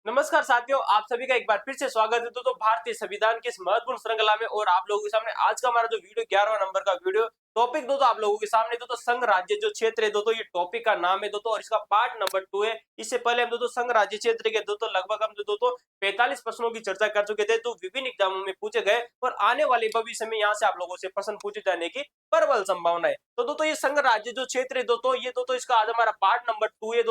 नमस्कार साथियों, आप सभी का एक बार फिर से स्वागत है। तो भारतीय संविधान की इस महत्वपूर्ण श्रृंखला में और आप लोगों के सामने आज का हमारा जो वीडियो 11वां नंबर का वीडियो टॉपिक आप लोगों के सामने संघ राज्य जो क्षेत्र है ये टॉपिक का नाम है और इसका पार्ट नंबर 2 है। इससे पहले हम संघ राज्य क्षेत्र के लगभग हम 45 प्रश्नों की चर्चा कर चुके थे जो विभिन्न एग्जामों में पूछे गए और आने वाले भविष्य में यहाँ से आप लोगों से प्रश्न पूछे जाने की प्रबल संभावना है। ये संघ राज्य जो क्षेत्र है ये इसका आज हमारा पार्ट नंबर 2 है।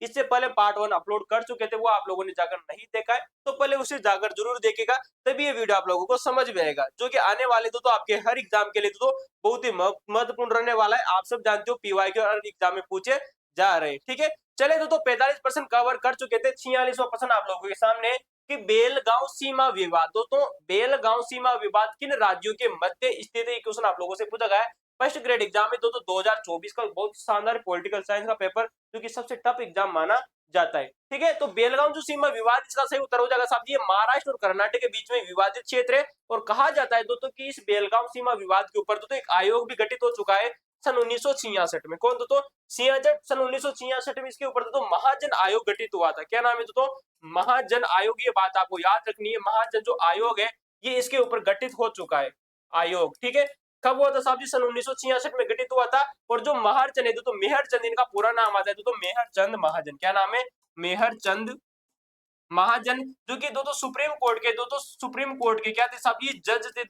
इससे पहले पार्ट 1 अपलोड कर चुके थे, वो आप लोगों ने जाकर नहीं देखा है तो पहले उसे जाकर जरूर देखेगा, तभी ये वीडियो आप लोगों को समझ में आएगा जो कि आने वाले आपके हर एग्जाम के लिए बहुत ही महत्वपूर्ण रहने वाला है। आप सब जानते हो पीवाई के हर एग्जाम में पूछे जा रहे हैं। ठीक है, चले 45% कवर कर चुके थे। 46वां प्रश्न आप लोगों के सामने कि बेलगांव सीमा विवाद बेलगांव सीमा विवाद किन राज्यों के मध्य स्थित है, क्वेश्चन आप लोगों से पूछा गया है। फर्स्ट ग्रेड एग्जाम में 2024 का बहुत शानदार पॉलिटिकल साइंस का पेपर जो कि सबसे टफ एग्जाम माना जाता है। ठीक है, तो बेलगांव जो सीमा विवाद, इसका सही उत्तर हो जाएगा साहब जी, ये महाराष्ट्र और कर्नाटक के बीच में विवादित क्षेत्र है। और कहा जाता है कि इस बेलगांव सीमा विवाद के ऊपर एक आयोग भी गठित हो चुका है सन 1966 में। कौन सन 1966 में इसके ऊपर महाजन आयोग गठित हुआ था। क्या नाम है महाजन आयोग। ये बात आपको याद रखनी है, महाजन जो आयोग है ये इसके ऊपर गठित हो चुका है आयोग। ठीक है, कब हुआ था साहब जी? सन 1966 में गठित हुआ था। और जो महारचंद है मेहरचंद इनका पूरा नाम आता है मेहरचंद महाजन। क्या नाम है? मेहरचंद महाजन, जो कि सुप्रीम कोर्ट के सुप्रीम कोर्ट के क्या थे साहब? ये जज थे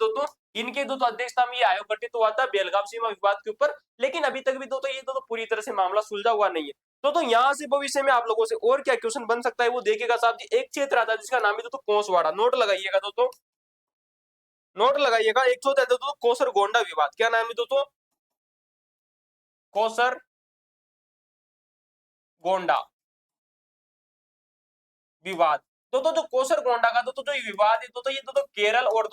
इनके अध्यक्षता में ये आयोग गठित हुआ था बेलगाम सीमा विवाद के ऊपर। लेकिन अभी तक भी ये पूरी तरह से मामला सुलझा हुआ नहीं है। यहाँ से भविष्य में आप लोगों से और क्या क्वेश्चन बन सकता है वो देखिएगा साहब जी। एक क्षेत्र आता है जिसका नाम है कोसवाड़ा। नोट लगाइएगा नोट लगाइएगा। एक तो कोसर गोंडा विवाद। क्या नाम है कोसर गोंडा विवाद। जो कोसर गोंडा का जो विवाद है ये केरल और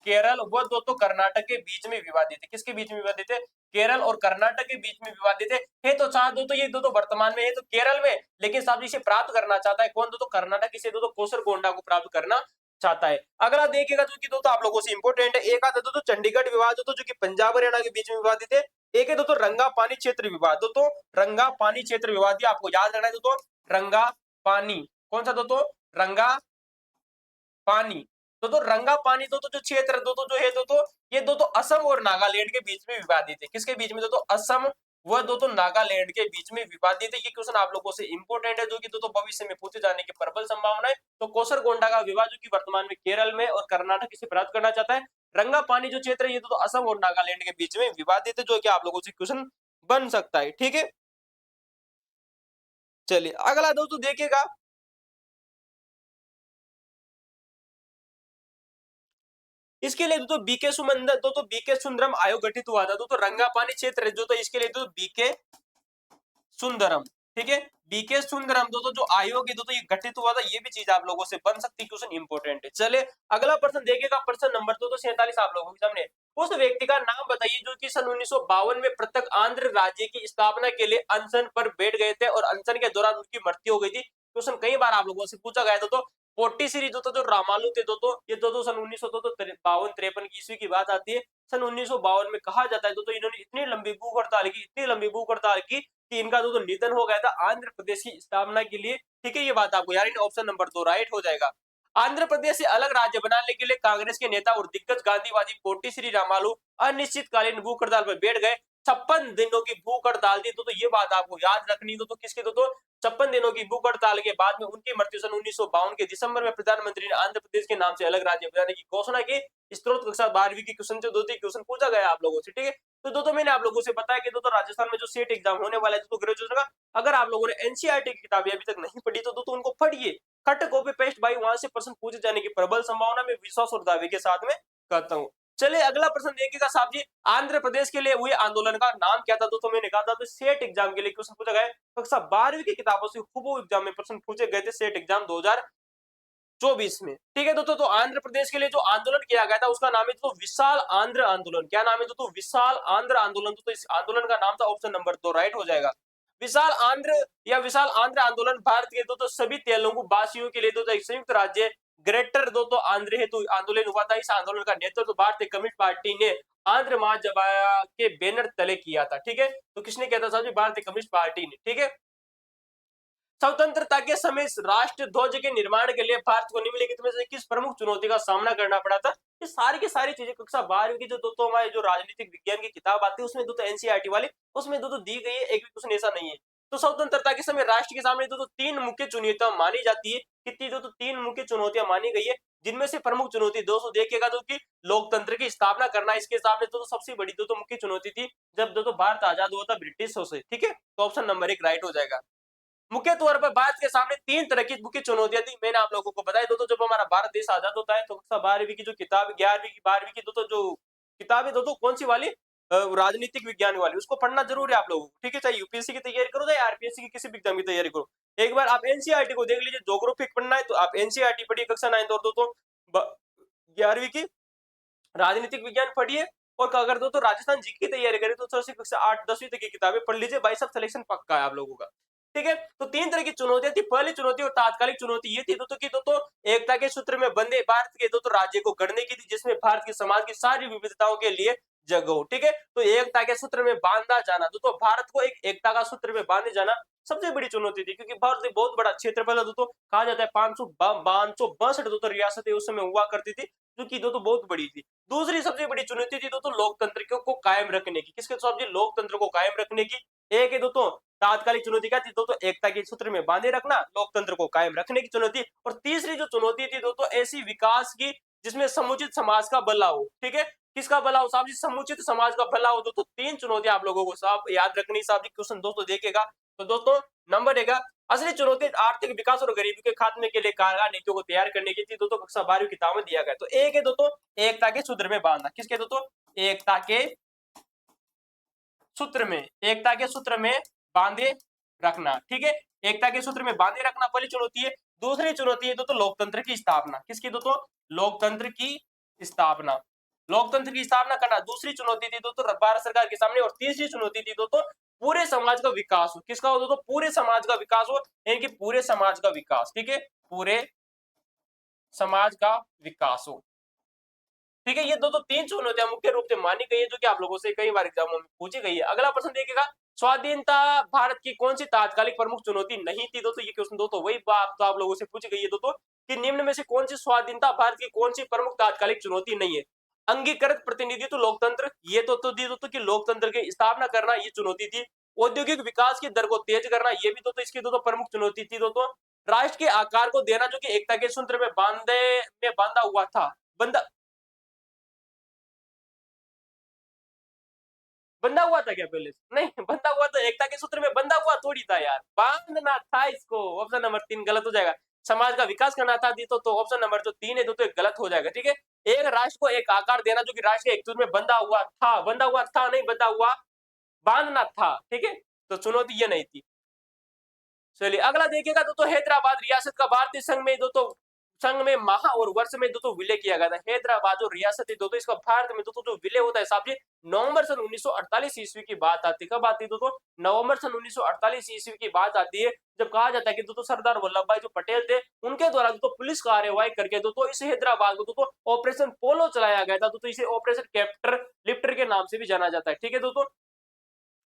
केरल व कर्नाटक के बीच में विवादित है। किसके बीच में विवादित है? केरल और कर्नाटक के बीच में विवादित है। साथ ये वर्तमान में है केरल में, लेकिन साहब इसे प्राप्त करना चाहता है कौन? कर्नाटक इसे कोसर गोंडा को प्राप्त करना चाहता है। अगला देखिएगा जो कि आप लोगों से इंपोर्टेंट है। एक आता है चंडीगढ़ विवाद जो कि पंजाब हरियाणा के बीच में विवादित है। एक है रंगा पानी क्षेत्र विवाद। रंगा पानी क्षेत्र विवाद, ये आपको याद रखना है रंगा पानी। कौन सा रंगा पानी। रंगा पानी जो क्षेत्र जो है ये असम और नागालैंड के बीच में विवादित है। किसके बीच में? असम व नागालैंड के बीच में विवादित है। ये क्वेश्चन आप लोगों से इंपोर्टेंट है जो कि भविष्य में पूछे जाने की प्रबल संभावना है। कोसर गोंडा का विवाद जो कि वर्तमान में केरल में और कर्नाटक से प्राप्त करना चाहता है। रंगा पानी जो क्षेत्र है ये असम और नागालैंड के बीच में विवादित है, जो कि आप लोगों से क्वेश्चन बन सकता है। ठीक है, चलिए अगला देखिएगा। इसके लिए बीके सुमंदर बीके सुंदरम आयोग गठित हुआ था। रंगापानी क्षेत्र जो इसके लिए बीके सुंदरम। ठीक है, बीके सुंदरम जो आयोग है ये गठित हुआ था। ये भी चीज आप लोगों से बन सकती है, क्वेश्चन इंपोर्टेंट है। चले अगला प्रश्न देखिएगा, प्रश्न नंबर 47 आप लोगों के सामने। उस व्यक्ति का नाम बताइए जो कि सन 1952 में पृथक आंध्र राज्य की स्थापना के लिए अनशन पर बैठ गए थे और अनशन के दौरान उनकी मृत्यु हो गई थी। क्वेश्चन कई बार आप लोगों से पूछा गया था। पोटी सीरीज जो रामालू थे ये सन 1952-53 की ईस्वी की बात आती है। सन 1952 में कहा जाता है इन्होंने इतनी लंबी भूख हड़ताल की कि इनका निधन हो गया था आंध्र प्रदेश की स्थापना के लिए। ठीक है, ये बात आपको यार ऑप्शन नंबर 2 राइट हो जाएगा। आंध्र प्रदेश से अलग राज्य बनाने के लिए कांग्रेस के नेता और दिग्गज गांधीवादी पोटी श्री रामालू अनिश्चितकालीन भूख हड़ताल पर बैठ गए। 56 दिनों की भूख हड़ताल थी। ये बात आपको याद रखनी। किसकी 56 दिनों की भूख हड़ताल के बाद में उनकी मृत्यु सन 1952 के दिसंबर में प्रधानमंत्री ने आंध्र प्रदेश के नाम से अलग राज्य बनाने की घोषणा की। स्त्रोत कक्षा 12वीं की क्वेश्चन से 2-3 क्वेश्चन पूछा गया आप लोगों से। ठीक है, मैंने आप लोगों से बताया कि राजस्थान में जो सेट एग्जाम होने वाला है ग्रेजुएशन का, अगर आप लोगों ने एनसीईआरटी की किताबें अभी तक नहीं पढ़ी तो उनको पढ़िए। कट कॉपी पेस्ट भाई, वहां से प्रश्न पूछे जाने की प्रबल संभावना में विश्वास और दावे के साथ में कहता हूँ। चलिए अगला प्रश्न देखिएगा साहब जी। आंध्र प्रदेश के लिए हुए आंदोलन का नाम क्या था? मैंने कहा था सेट एग्जाम के लिए क्वेश्चन पूछा गया। कक्षा 12वीं की किताबों से खूब एग्जाम में प्रश्न पूछे गए थे सेट एग्जाम 2024 में। ठीक है आंध्र प्रदेश के लिए जो आंदोलन किया गया था उसका नाम है विशाल आंध्र आंदोलन। क्या नाम है विशाल आंध्र आंदोलन। इस आंदोलन का नाम था ऑप्शन नंबर 2 राइट हो जाएगा। विशाल आंध्र या विशाल आंध्र आंदोलन भारत के सभी तेलुगु भाषियों के लिए एक संयुक्त राज्य ग्रेटर आंध्र हेतु आंदोलन हुआ था। इस आंदोलन का नेतृत्व भारतीय कम्युनिस्ट पार्टी ने आंध्र महासभा के बैनर तले किया था। ठीक है, तो किसने किया था साहब? भारतीय कम्युनिस्ट पार्टी ने। ठीक है, स्वतंत्रता के समय राष्ट्र ध्वज के निर्माण के लिए भारत को निम्नलिखित में से किस प्रमुख चुनौती का सामना करना पड़ा था? ये सारी की सारी चीजें कक्षा 12वीं की जो दोस्तों हमारे जो राजनीतिक विज्ञान की किताब आती है उसमें दोस्तों एनसीईआरटी वाली उसमें दोस्तों दी गई है, एक भी क्वेश्चन ऐसा नहीं है। तो स्वतंत्रता के समय राष्ट्र के सामने दोस्तों तीन मुख्य चुनौतियां मानी जाती है। कितनी दोस्तों? तीन मुख्य चुनौतियां मानी गई है, जिनमें से प्रमुख चुनौती दोस्तों देखिएगा तो कि लोकतंत्र की स्थापना करना इसके सामने तो सबसे बड़ी दोस्तों मुख्य चुनौती थी जब दोस्तों भारत आजाद हुआ था ब्रिटिशों से। ठीक है, तो ऑप्शन नंबर 1 राइट हो जाएगा। मुख्य तौर पर भारत के सामने तीन तरह की मुख्य चुनौतियां थी, मैंने आप लोगों को बताया दोस्तों। जब हमारा भारत देश आजाद होता है तो कक्षा 12वीं की जो किताब 11वीं की 12वीं की दोस्तों जो किताबें दोस्तों कौन सी वाली राजनीतिक विज्ञान वाली, उसको पढ़ना जरूर है आप लोगों को। ठीक है, चाहे यूपीएससी की तैयारी करो चाहे आरपीएससी की किसी भी एग्जाम की तैयारी करो, एक बार आप एनसीईआरटी को देख लीजिए। ज्योग्राफी पढ़ना है तो आप एनसीईआरटी पढ़िए कक्षा 9 और दोस्तों 11वीं की राजनीतिक विज्ञान पढ़िए। और अगर दोस्तों राजस्थान जीके की तैयारी करें तो कक्षा 8-10वीं तक की किताबें पढ़ लीजिए, भाई साहब सिलेक्शन पक्का है आप लोगों का। ठीक है, तो तीन तरह की चुनौतियां थी। पहली चुनौती और तात्कालिक चुनौती ये थी दोस्तों कि दोस्तों एकता के सूत्र में बंधे भारत के दोस्तों राज्य को गढ़ने की थी, जिसमें भारत के समाज की सारी विविधताओं के लिए जगह हो। ठीक है, तो एकता के सूत्र में बांधा जाना, दोस्तों भारत को एक एकता का सूत्र में बांधे जाना सबसे बड़ी चुनौती थी, क्योंकि भारत एक बहुत बड़ा क्षेत्रफल है दोस्तों, कहा जाता है 562 दोस्तों रियासतें उस समय हुआ करती थी, जो कि दोस्तों बहुत बड़ी थी। दूसरी सबसे बड़ी चुनौती थी दोस्तों लोकतंत्र को कायम रखने की। किसके साथ? लोकतंत्र को कायम रखने की। एक है दोस्तों तात्कालिक चुनौती क्या थी दोस्तों? एकता के सूत्र में बांधे रखना, लोकतंत्र को कायम रखने की चुनौती। और तीसरी जो चुनौती थी दोस्तों ऐसी विकास की जिसमें समुचित समाज का भला हो। ठीक है, किसका भला हो साहब जी? समुचित समाज का भला हो। दोस्तों तीन चुनौतियां आप लोगों को साहब याद रखनी। साहब जी क्वेश्चन दोस्तों देखेगा तो दोस्तों नंबर एक असली चुनौती आर्थिक विकास और गरीबी के खात्मे के लिए कारगर नीतियों को तैयार करने की थी, दोस्तों कक्षा 12वीं किताब में दिया गया। तो एक है दोस्तों एकता के सूत्र में बांधना। किसके दोस्तों? एकता के सूत्र में, एकता के सूत्र में बांधे रखना। ठीक है, एकता के सूत्र में बांधे रखना पहली चुनौती है। दूसरी चुनौती है दोस्तों लोकतंत्र की स्थापना। किसकी दोस्तों? लोकतंत्र की स्थापना। लोकतंत्र की स्थापना करना दूसरी चुनौती थी दोस्तों भारत सरकार के सामने। और तीसरी चुनौती थी दोस्तों पूरे समाज का विकास हो। किसका हो दोस्तों? पूरे समाज का विकास हो, यानी कि पूरे समाज का विकास। ठीक है, पूरे समाज का विकास हो। ठीक है, ये दोस्तों तीन चुनौतियां मुख्य रूप से मानी गई है, जो कि आप लोगों से कई बार एग्जामों में पूछी गई है। अगला प्रश्न देखिएगा, स्वाधीनता भारत की कौन सी तात्कालिक प्रमुख चुनौती नहीं थी? दोस्तों ये क्वेश्चन दोस्तों वही बात तो आप लोगों से पूछी गई है दोस्तों कि निम्न में से कौन सी स्वाधीनता भारत की कौन सी प्रमुख तात्कालिक चुनौती नहीं है? अंगीकृत प्रतिनिधित्व लोकतंत्र, ये तो दी दोस्तों कि लोकतंत्र की स्थापना करना ये चुनौती थी। औद्योगिक विकास की दर को तेज करना, ये भी दोस्तों इसकी दोस्तों प्रमुख चुनौती थी। दोस्तों राष्ट्र के आकार को देना, जो कि एकता के सूत्र में बांधा हुआ था, बंधा हुआ था क्या पहले से? नहीं बंधा हुआ तो एकता के सूत्र में बंधा हुआ थोड़ी था यार, बांधना था इसको। ऑप्शन नंबर 3 गलत हो जाएगा। समाज का विकास करना था दी तो ऑप्शन नंबर जो 3 है तो गलत हो जाएगा। ठीक है, एक राष्ट्र को एक आकार देना, जो कि राष्ट्र के एक सूत्र में बंधा हुआ था, नहीं बंधा हुआ, बांधना था। ठीक है, तो चुनौती ये नहीं थी। चलिए अगला देखिएगा दोस्तों, हैदराबाद रियासत का भारतीय संघ में माह और वर्ष में दोस्तों विलय किया गया था। हैदराबाद जो रियासत है दोस्तों इसका भारत में दोस्तों जो विलय होता है साहब जी नवंबर सन 1948 ईस्वी की बात आती है। कब आती है दोस्तों? नवंबर सन 1948 ईस्वी की बात आती है, जब कहा जाता है कि दोस्तों सरदार वल्लभ भाई जो पटेल थे उनके द्वारा दोस्तों पुलिस कार्रवाई करके दोस्तों इस हैदराबाद को दोस्तों ऑपरेशन पोलो चलाया गया था। दोस्तों इसे ऑपरेशन कैप्टर लिफ्टर के नाम से भी जाना जाता है। ठीक है दोस्तों,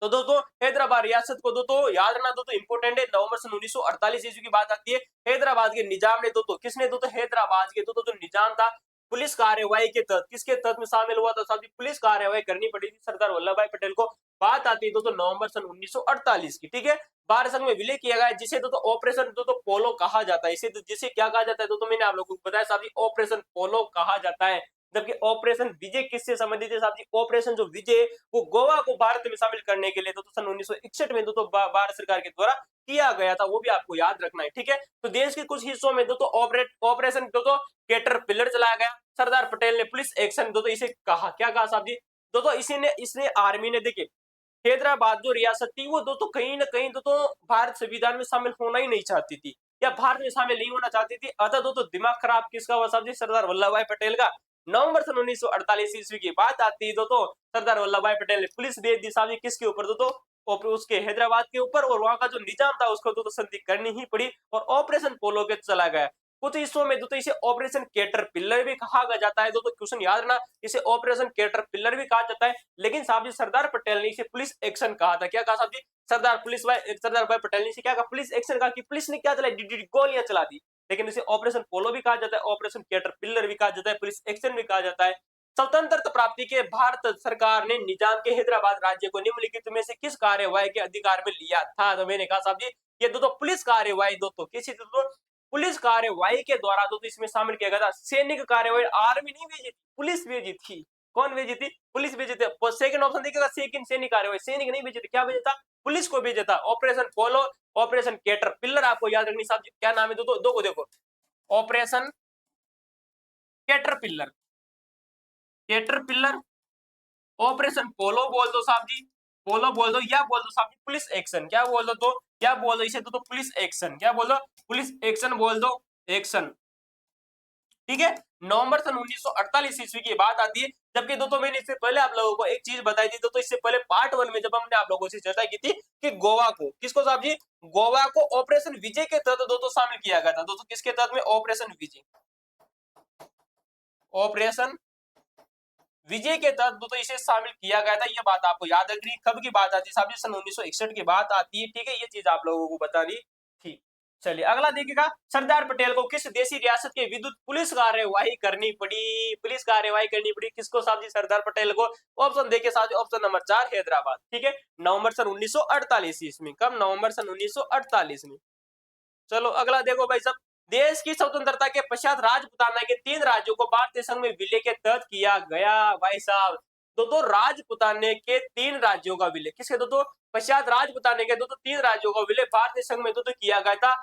तो दोस्तों हैदराबाद रियासत को दोस्तों याद रखना दोस्तों इंपोर्टेंट है। नवंबर सन 1948 ईस्वी की बात आती है। हैदराबाद के निजाम ने दोस्तों किसने दोस्तों हैदराबाद के दोस्तों जो निजाम था पुलिस कार्रवाई के तहत किसके तहत में शामिल हुआ था साहब जी? पुलिस कार्रवाई करनी पड़ी थी सरदार वल्लभ भाई पटेल को। बात आती है दोस्तों नवंबर सन 1948 की। ठीक है, भारत संघ में विलय किया गया जिसे दोस्तों ऑपरेशन दोस्तों पोलो कहा जाता है। इसे जिसे क्या कहा जाता है दोस्तों? मैंने आप लोगों को बताया साहब जी ऑपरेशन पोलो कहा जाता है। जबकि ऑपरेशन विजय किससे संबंधित है साहब जी? ऑपरेशन जो विजय वो गोवा को भारत में शामिल करने के लिए तो सन 1961 में दोस्तों भारत सरकार के द्वारा किया गया था, वो भी आपको याद रखना है। ठीक है, तो देश के कुछ हिस्सों में दोस्तों ऑपरेशन दोस्तों कैटरपिलर चलाया गया। सरदार पटेल ने पुलिस एक्शन दोस्तों इसे कहा, क्या कहा साहब जी? दोस्तों इसने आर्मी ने देखिए हैदराबाद जो रियासत थी वो दोस्तों कहीं ना कहीं दोस्तों भारत संविधान में शामिल होना ही नहीं चाहती थी, या भारत में शामिल नहीं होना चाहती थी। अतः दोस्तों दिमाग खराब किसका हुआ साहब जी? सरदार वल्लभ भाई पटेल का। नवंबर सन 1948 ईस्वी की बात आती है दोस्तों सरदार वल्लभ भाई पटेल ने पुलिस भेज दी साहब जी किसके ऊपर? दोस्तों उसके हैदराबाद के ऊपर, और वहां का जो निजाम था उसको दोस्तों संधि करनी ही पड़ी और ऑपरेशन पोलो के चला गया। कुछ हिस्सों में दोस्तों इसे ऑपरेशन कैटरपिलर भी कहा जाता है। दोस्तों क्वेश्चन याद रखना, इसे ऑपरेशन कैटरपिलर भी कहा जाता है। लेकिन साहब जी सरदार पटेल ने इसे पुलिस एक्शन कहा था। क्या कहा साहब जी? सरदार भाई पटेल ने इसे क्या कहा? पुलिस एक्शन कहा कि पुलिस ने क्या चलाई? गोलियां चला दी। लेकिन इसे ऑपरेशन पोलो भी कहा जाता है, ऑपरेशन कैटरपिलर भी कहा जाता है, पुलिस एक्शन भी कहा जाता है। स्वतंत्रता प्राप्ति के भारत सरकार ने निजाम के हैदराबाद राज्य को निम्नलिखित में से किस कार्यवाही के अधिकार में लिया था? तो मैंने कहा साहब जी ये दोस्तों पुलिस कार्यवाही, दोस्तों किसी दोस्तों पुलिस कार्यवाही के द्वारा दोस्तों इसमें शामिल किया गया था। सैनिक कार्यवाही आर्मी नहीं भेजी थी, पुलिस भेजी थी। कौन भेजी थी? पुलिस भेजी थी। सेकंड ऑप्शन देखिएगा, सेकंड सैनिक कार्यवाही, सैनिक नहीं भेजी थी, क्या भेजा था? पुलिस को भेजा था। ऑपरेशन पोलो, ऑपरेशन कैटरपिलर आपको याद रखनी साहब जी, क्या नाम है दोस्तों? दो को देखो, ऑपरेशन कैटरपिलर, कैटरपिलर, ऑपरेशन पोलो बोल दो साहब जी, पोलो बोल दो, या बोल दो साहब जी पुलिस एक्शन, क्या बोल दो? तो क्या बोल दो इसे? तो पुलिस एक्शन, क्या बोल दो? पुलिस एक्शन बोल दो, एक्शन। ठीक है, नवंबर सन 1948 ईस्वी की बात आती है। जबकि दोस्तों मैंने इससे पहले आप लोगों को एक चीज बताई थी, दोस्तों इससे पहले पार्ट 1 में जब हमने आप लोगों से चर्चा की थी कि गोवा को, किसको साहब जी? गोवा को ऑपरेशन विजय के तहत दोस्तों शामिल किया गया था। दोस्तों किसके तहत में? ऑपरेशन विजय, ऑपरेशन विजय के तहत दोस्तों इसे शामिल किया गया था। ये बात आपको याद रखनी। कब की बात आती है साहब जी? सन 1961 की बात आती है। ठीक है, ये चीज आप लोगों को बतानी थी। चलिए अगला देखिएगा, सरदार पटेल को किस देशी रियासत के विरुद्ध पुलिस कार्यवाही करनी पड़ी? पुलिस कार्यवाही करनी पड़ी किसको साहब जी? सरदार पटेल को। ऑप्शन देखिए साहब जी, ऑप्शन नंबर 4 हैदराबाद। ठीक है, नवंबर सन 1948 ईस्वी। कब? नवंबर सन 1948 में। चलो अगला देखो भाई साहब, देश की स्वतंत्रता के पश्चात राजपुताना के 3 राज्यों को भारतीय संघ में विलय के तहत किया गया। भाई साहब दोस्तों राजपुताने के 3 राज्यों का विलय, किसके दोस्तों? पश्चात राजपुताने के दोस्तों 3 राज्यों का विलय भारतीय संघ में दोस्तों किया गया था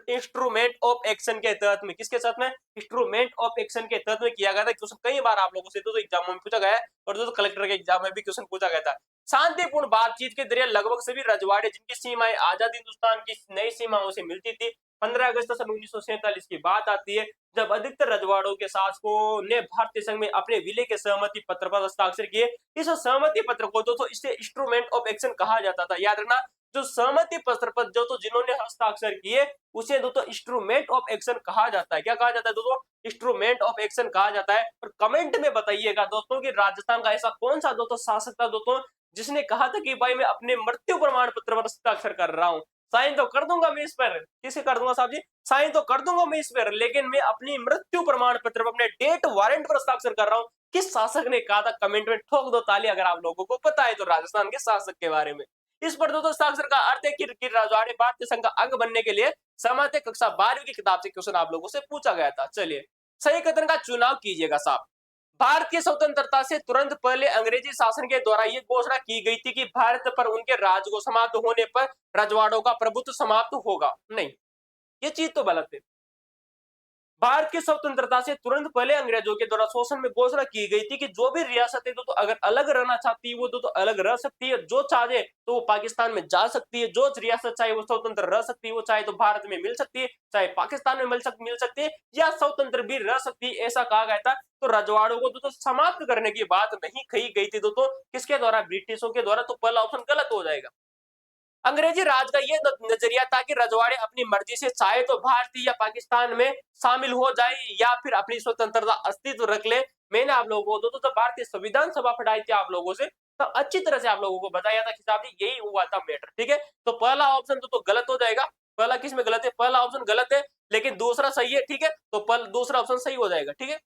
इंस्ट्रूमेंट ऑफ एक्शन के तहत में। किसके साथ में? इंस्ट्रूमेंट ऑफ एक्शन के तहत में किया गया था। क्वेश्चन कई बार आप लोगों से दोस्तों एग्जाम में पूछा गया है, और दोस्तों कलेक्टर के एग्जाम में भी क्वेश्चन पूछा गया था। शांतिपूर्ण बातचीत के जरिए लगभग सभी रजवाड़े जिनकी सीमाएं आजाद हिंदुस्तान की नई सीमाओं से मिलती थी। 15 अगस्त सन 1947 की बात आती है जब अधिकतर रजवाड़ों के शासकों ने भारतीय संघ में अपने विलय के सहमति पत्र पर हस्ताक्षर किए। इस सहमति पत्र को दोस्तों इसे इंस्ट्रूमेंट ऑफ एक्शन कहा जाता था। याद रखना, जो सहमति पत्र पर जो तो जिन्होंने हस्ताक्षर किए उसे दोस्तों इंस्ट्रूमेंट ऑफ एक्शन कहा जाता है। क्या कहा जाता है दोस्तों? इंस्ट्रूमेंट ऑफ एक्शन कहा जाता है। और कमेंट में बताइएगा दोस्तों कि राजस्थान का ऐसा कौन सा दोस्तों शासक था दोस्तों जिसने कहा था कि भाई मैं अपने मृत्यु प्रमाण पत्र पर हस्ताक्षर कर रहा हूं, साइन तो कर दूंगा मैं इस पर। किसे कर दूंगा साहब जी? साइन तो कर दूंगा मैं इस पर, लेकिन मैं अपनी मृत्यु प्रमाण पत्र पर, अपने डेट वारंट पर हस्ताक्षर कर रहा हूं। किस शासक ने कहा था? कमेंट में ठोक दो ताली अगर आप लोगों को पता है तो राजस्थान के शासक के बारे में। इस पर दोस्तों हस्ताक्षर का अर्थ है कि रजवाड़े भारतीय संघ का अंग बनने के लिए समाते कक्षा 12वीं की किताब से क्वेश्चन आप लोगों से पूछा गया था। चलिए सही कथन का चुनाव कीजिएगा साहब। भारत की स्वतंत्रता से तुरंत पहले अंग्रेजी शासन के द्वारा यह घोषणा की गई थी कि भारत पर उनके राज को समाप्त होने पर रजवाड़ों का प्रभुत्व समाप्त होगा। नहीं, ये चीज तो गलत है। भारत की स्वतंत्रता से तुरंत पहले अंग्रेजों के द्वारा शोषण में घोषणा की गई थी कि जो भी रियासतें तो अगर अलग रहना चाहती है वो तो अलग रह सकती है, जो चाहे तो वो पाकिस्तान में जा सकती है, जो रियासत चाहे वो स्वतंत्र रह सकती है, वो चाहे तो भारत में मिल सकती है, चाहे पाकिस्तान में मिल सकती है, या स्वतंत्र भी रह सकती है, ऐसा कहा गया था। तो रजवाड़ों को तो समाप्त करने की बात नहीं कही गई थी दोस्तों, किसके द्वारा? ब्रिटिशों के द्वारा। तो पहला ऑप्शन गलत हो जाएगा। अंग्रेजी राज का यह नजरिया था कि रजवाड़े अपनी मर्जी से चाहे तो भारतीय या पाकिस्तान में शामिल हो जाए या फिर अपनी स्वतंत्रता अस्तित्व रख ले। मैंने आप लोगों को तो भारतीय संविधान सभा पढ़ाई थी आप लोगों से, तो अच्छी तरह से आप लोगों को बताया था कि साहब यही हुआ था मैटर। ठीक है, तो पहला ऑप्शन तो गलत हो जाएगा। पहला किस में गलत है? पहला ऑप्शन गलत है, लेकिन दूसरा सही है। ठीक है, तो दूसरा ऑप्शन सही हो जाएगा। ठीक है,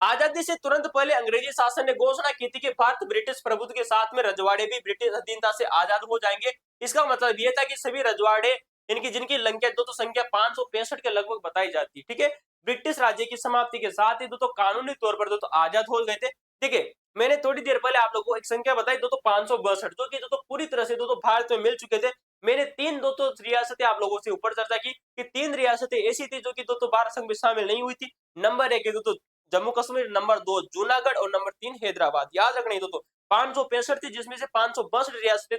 आजादी से तुरंत पहले अंग्रेजी शासन ने घोषणा की थी कि भारत ब्रिटिश प्रभुत्व के साथ में रजवाड़े भी ब्रिटिश अधीनता से आजाद हो जाएंगे। इसका मतलब यह था कि सभी रजवाड़े इनकी जिनकी तो संख्या 565 के लगभग बताई जाती है। ठीक है, ब्रिटिश राज्य की समाप्ति के साथ ही कानूनी तौर पर आजाद हो गए थे। ठीक है, मैंने थोड़ी देर पहले आप लोगों को एक संख्या बताई 562, जो कि पूरी तरह से भारत में मिल चुके थे। मैंने 3 रियासतें आप लोगों से ऊपर चर्चा की कि 3 रियासतें ऐसी थी जो कि भारत संघ में शामिल नहीं हुई थी। नंबर 1 है जम्मू कश्मीर, नंबर 2 जूनागढ़ और नंबर 3 हैदराबाद। याद रखना दोस्तों 565 थी, जिसमें से 562 रियासतें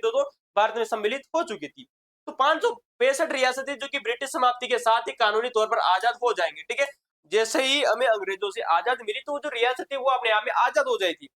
भारत में सम्मिलित हो चुकी थी। तो 565 रियासतें जो कि ब्रिटिश समाप्ति के साथ ही कानूनी तौर पर आजाद हो जाएंगे। ठीक है, जैसे ही हमें अंग्रेजों से आजाद मिली तो जो रियासत है वो अपने आप में आजाद हो जाएगी।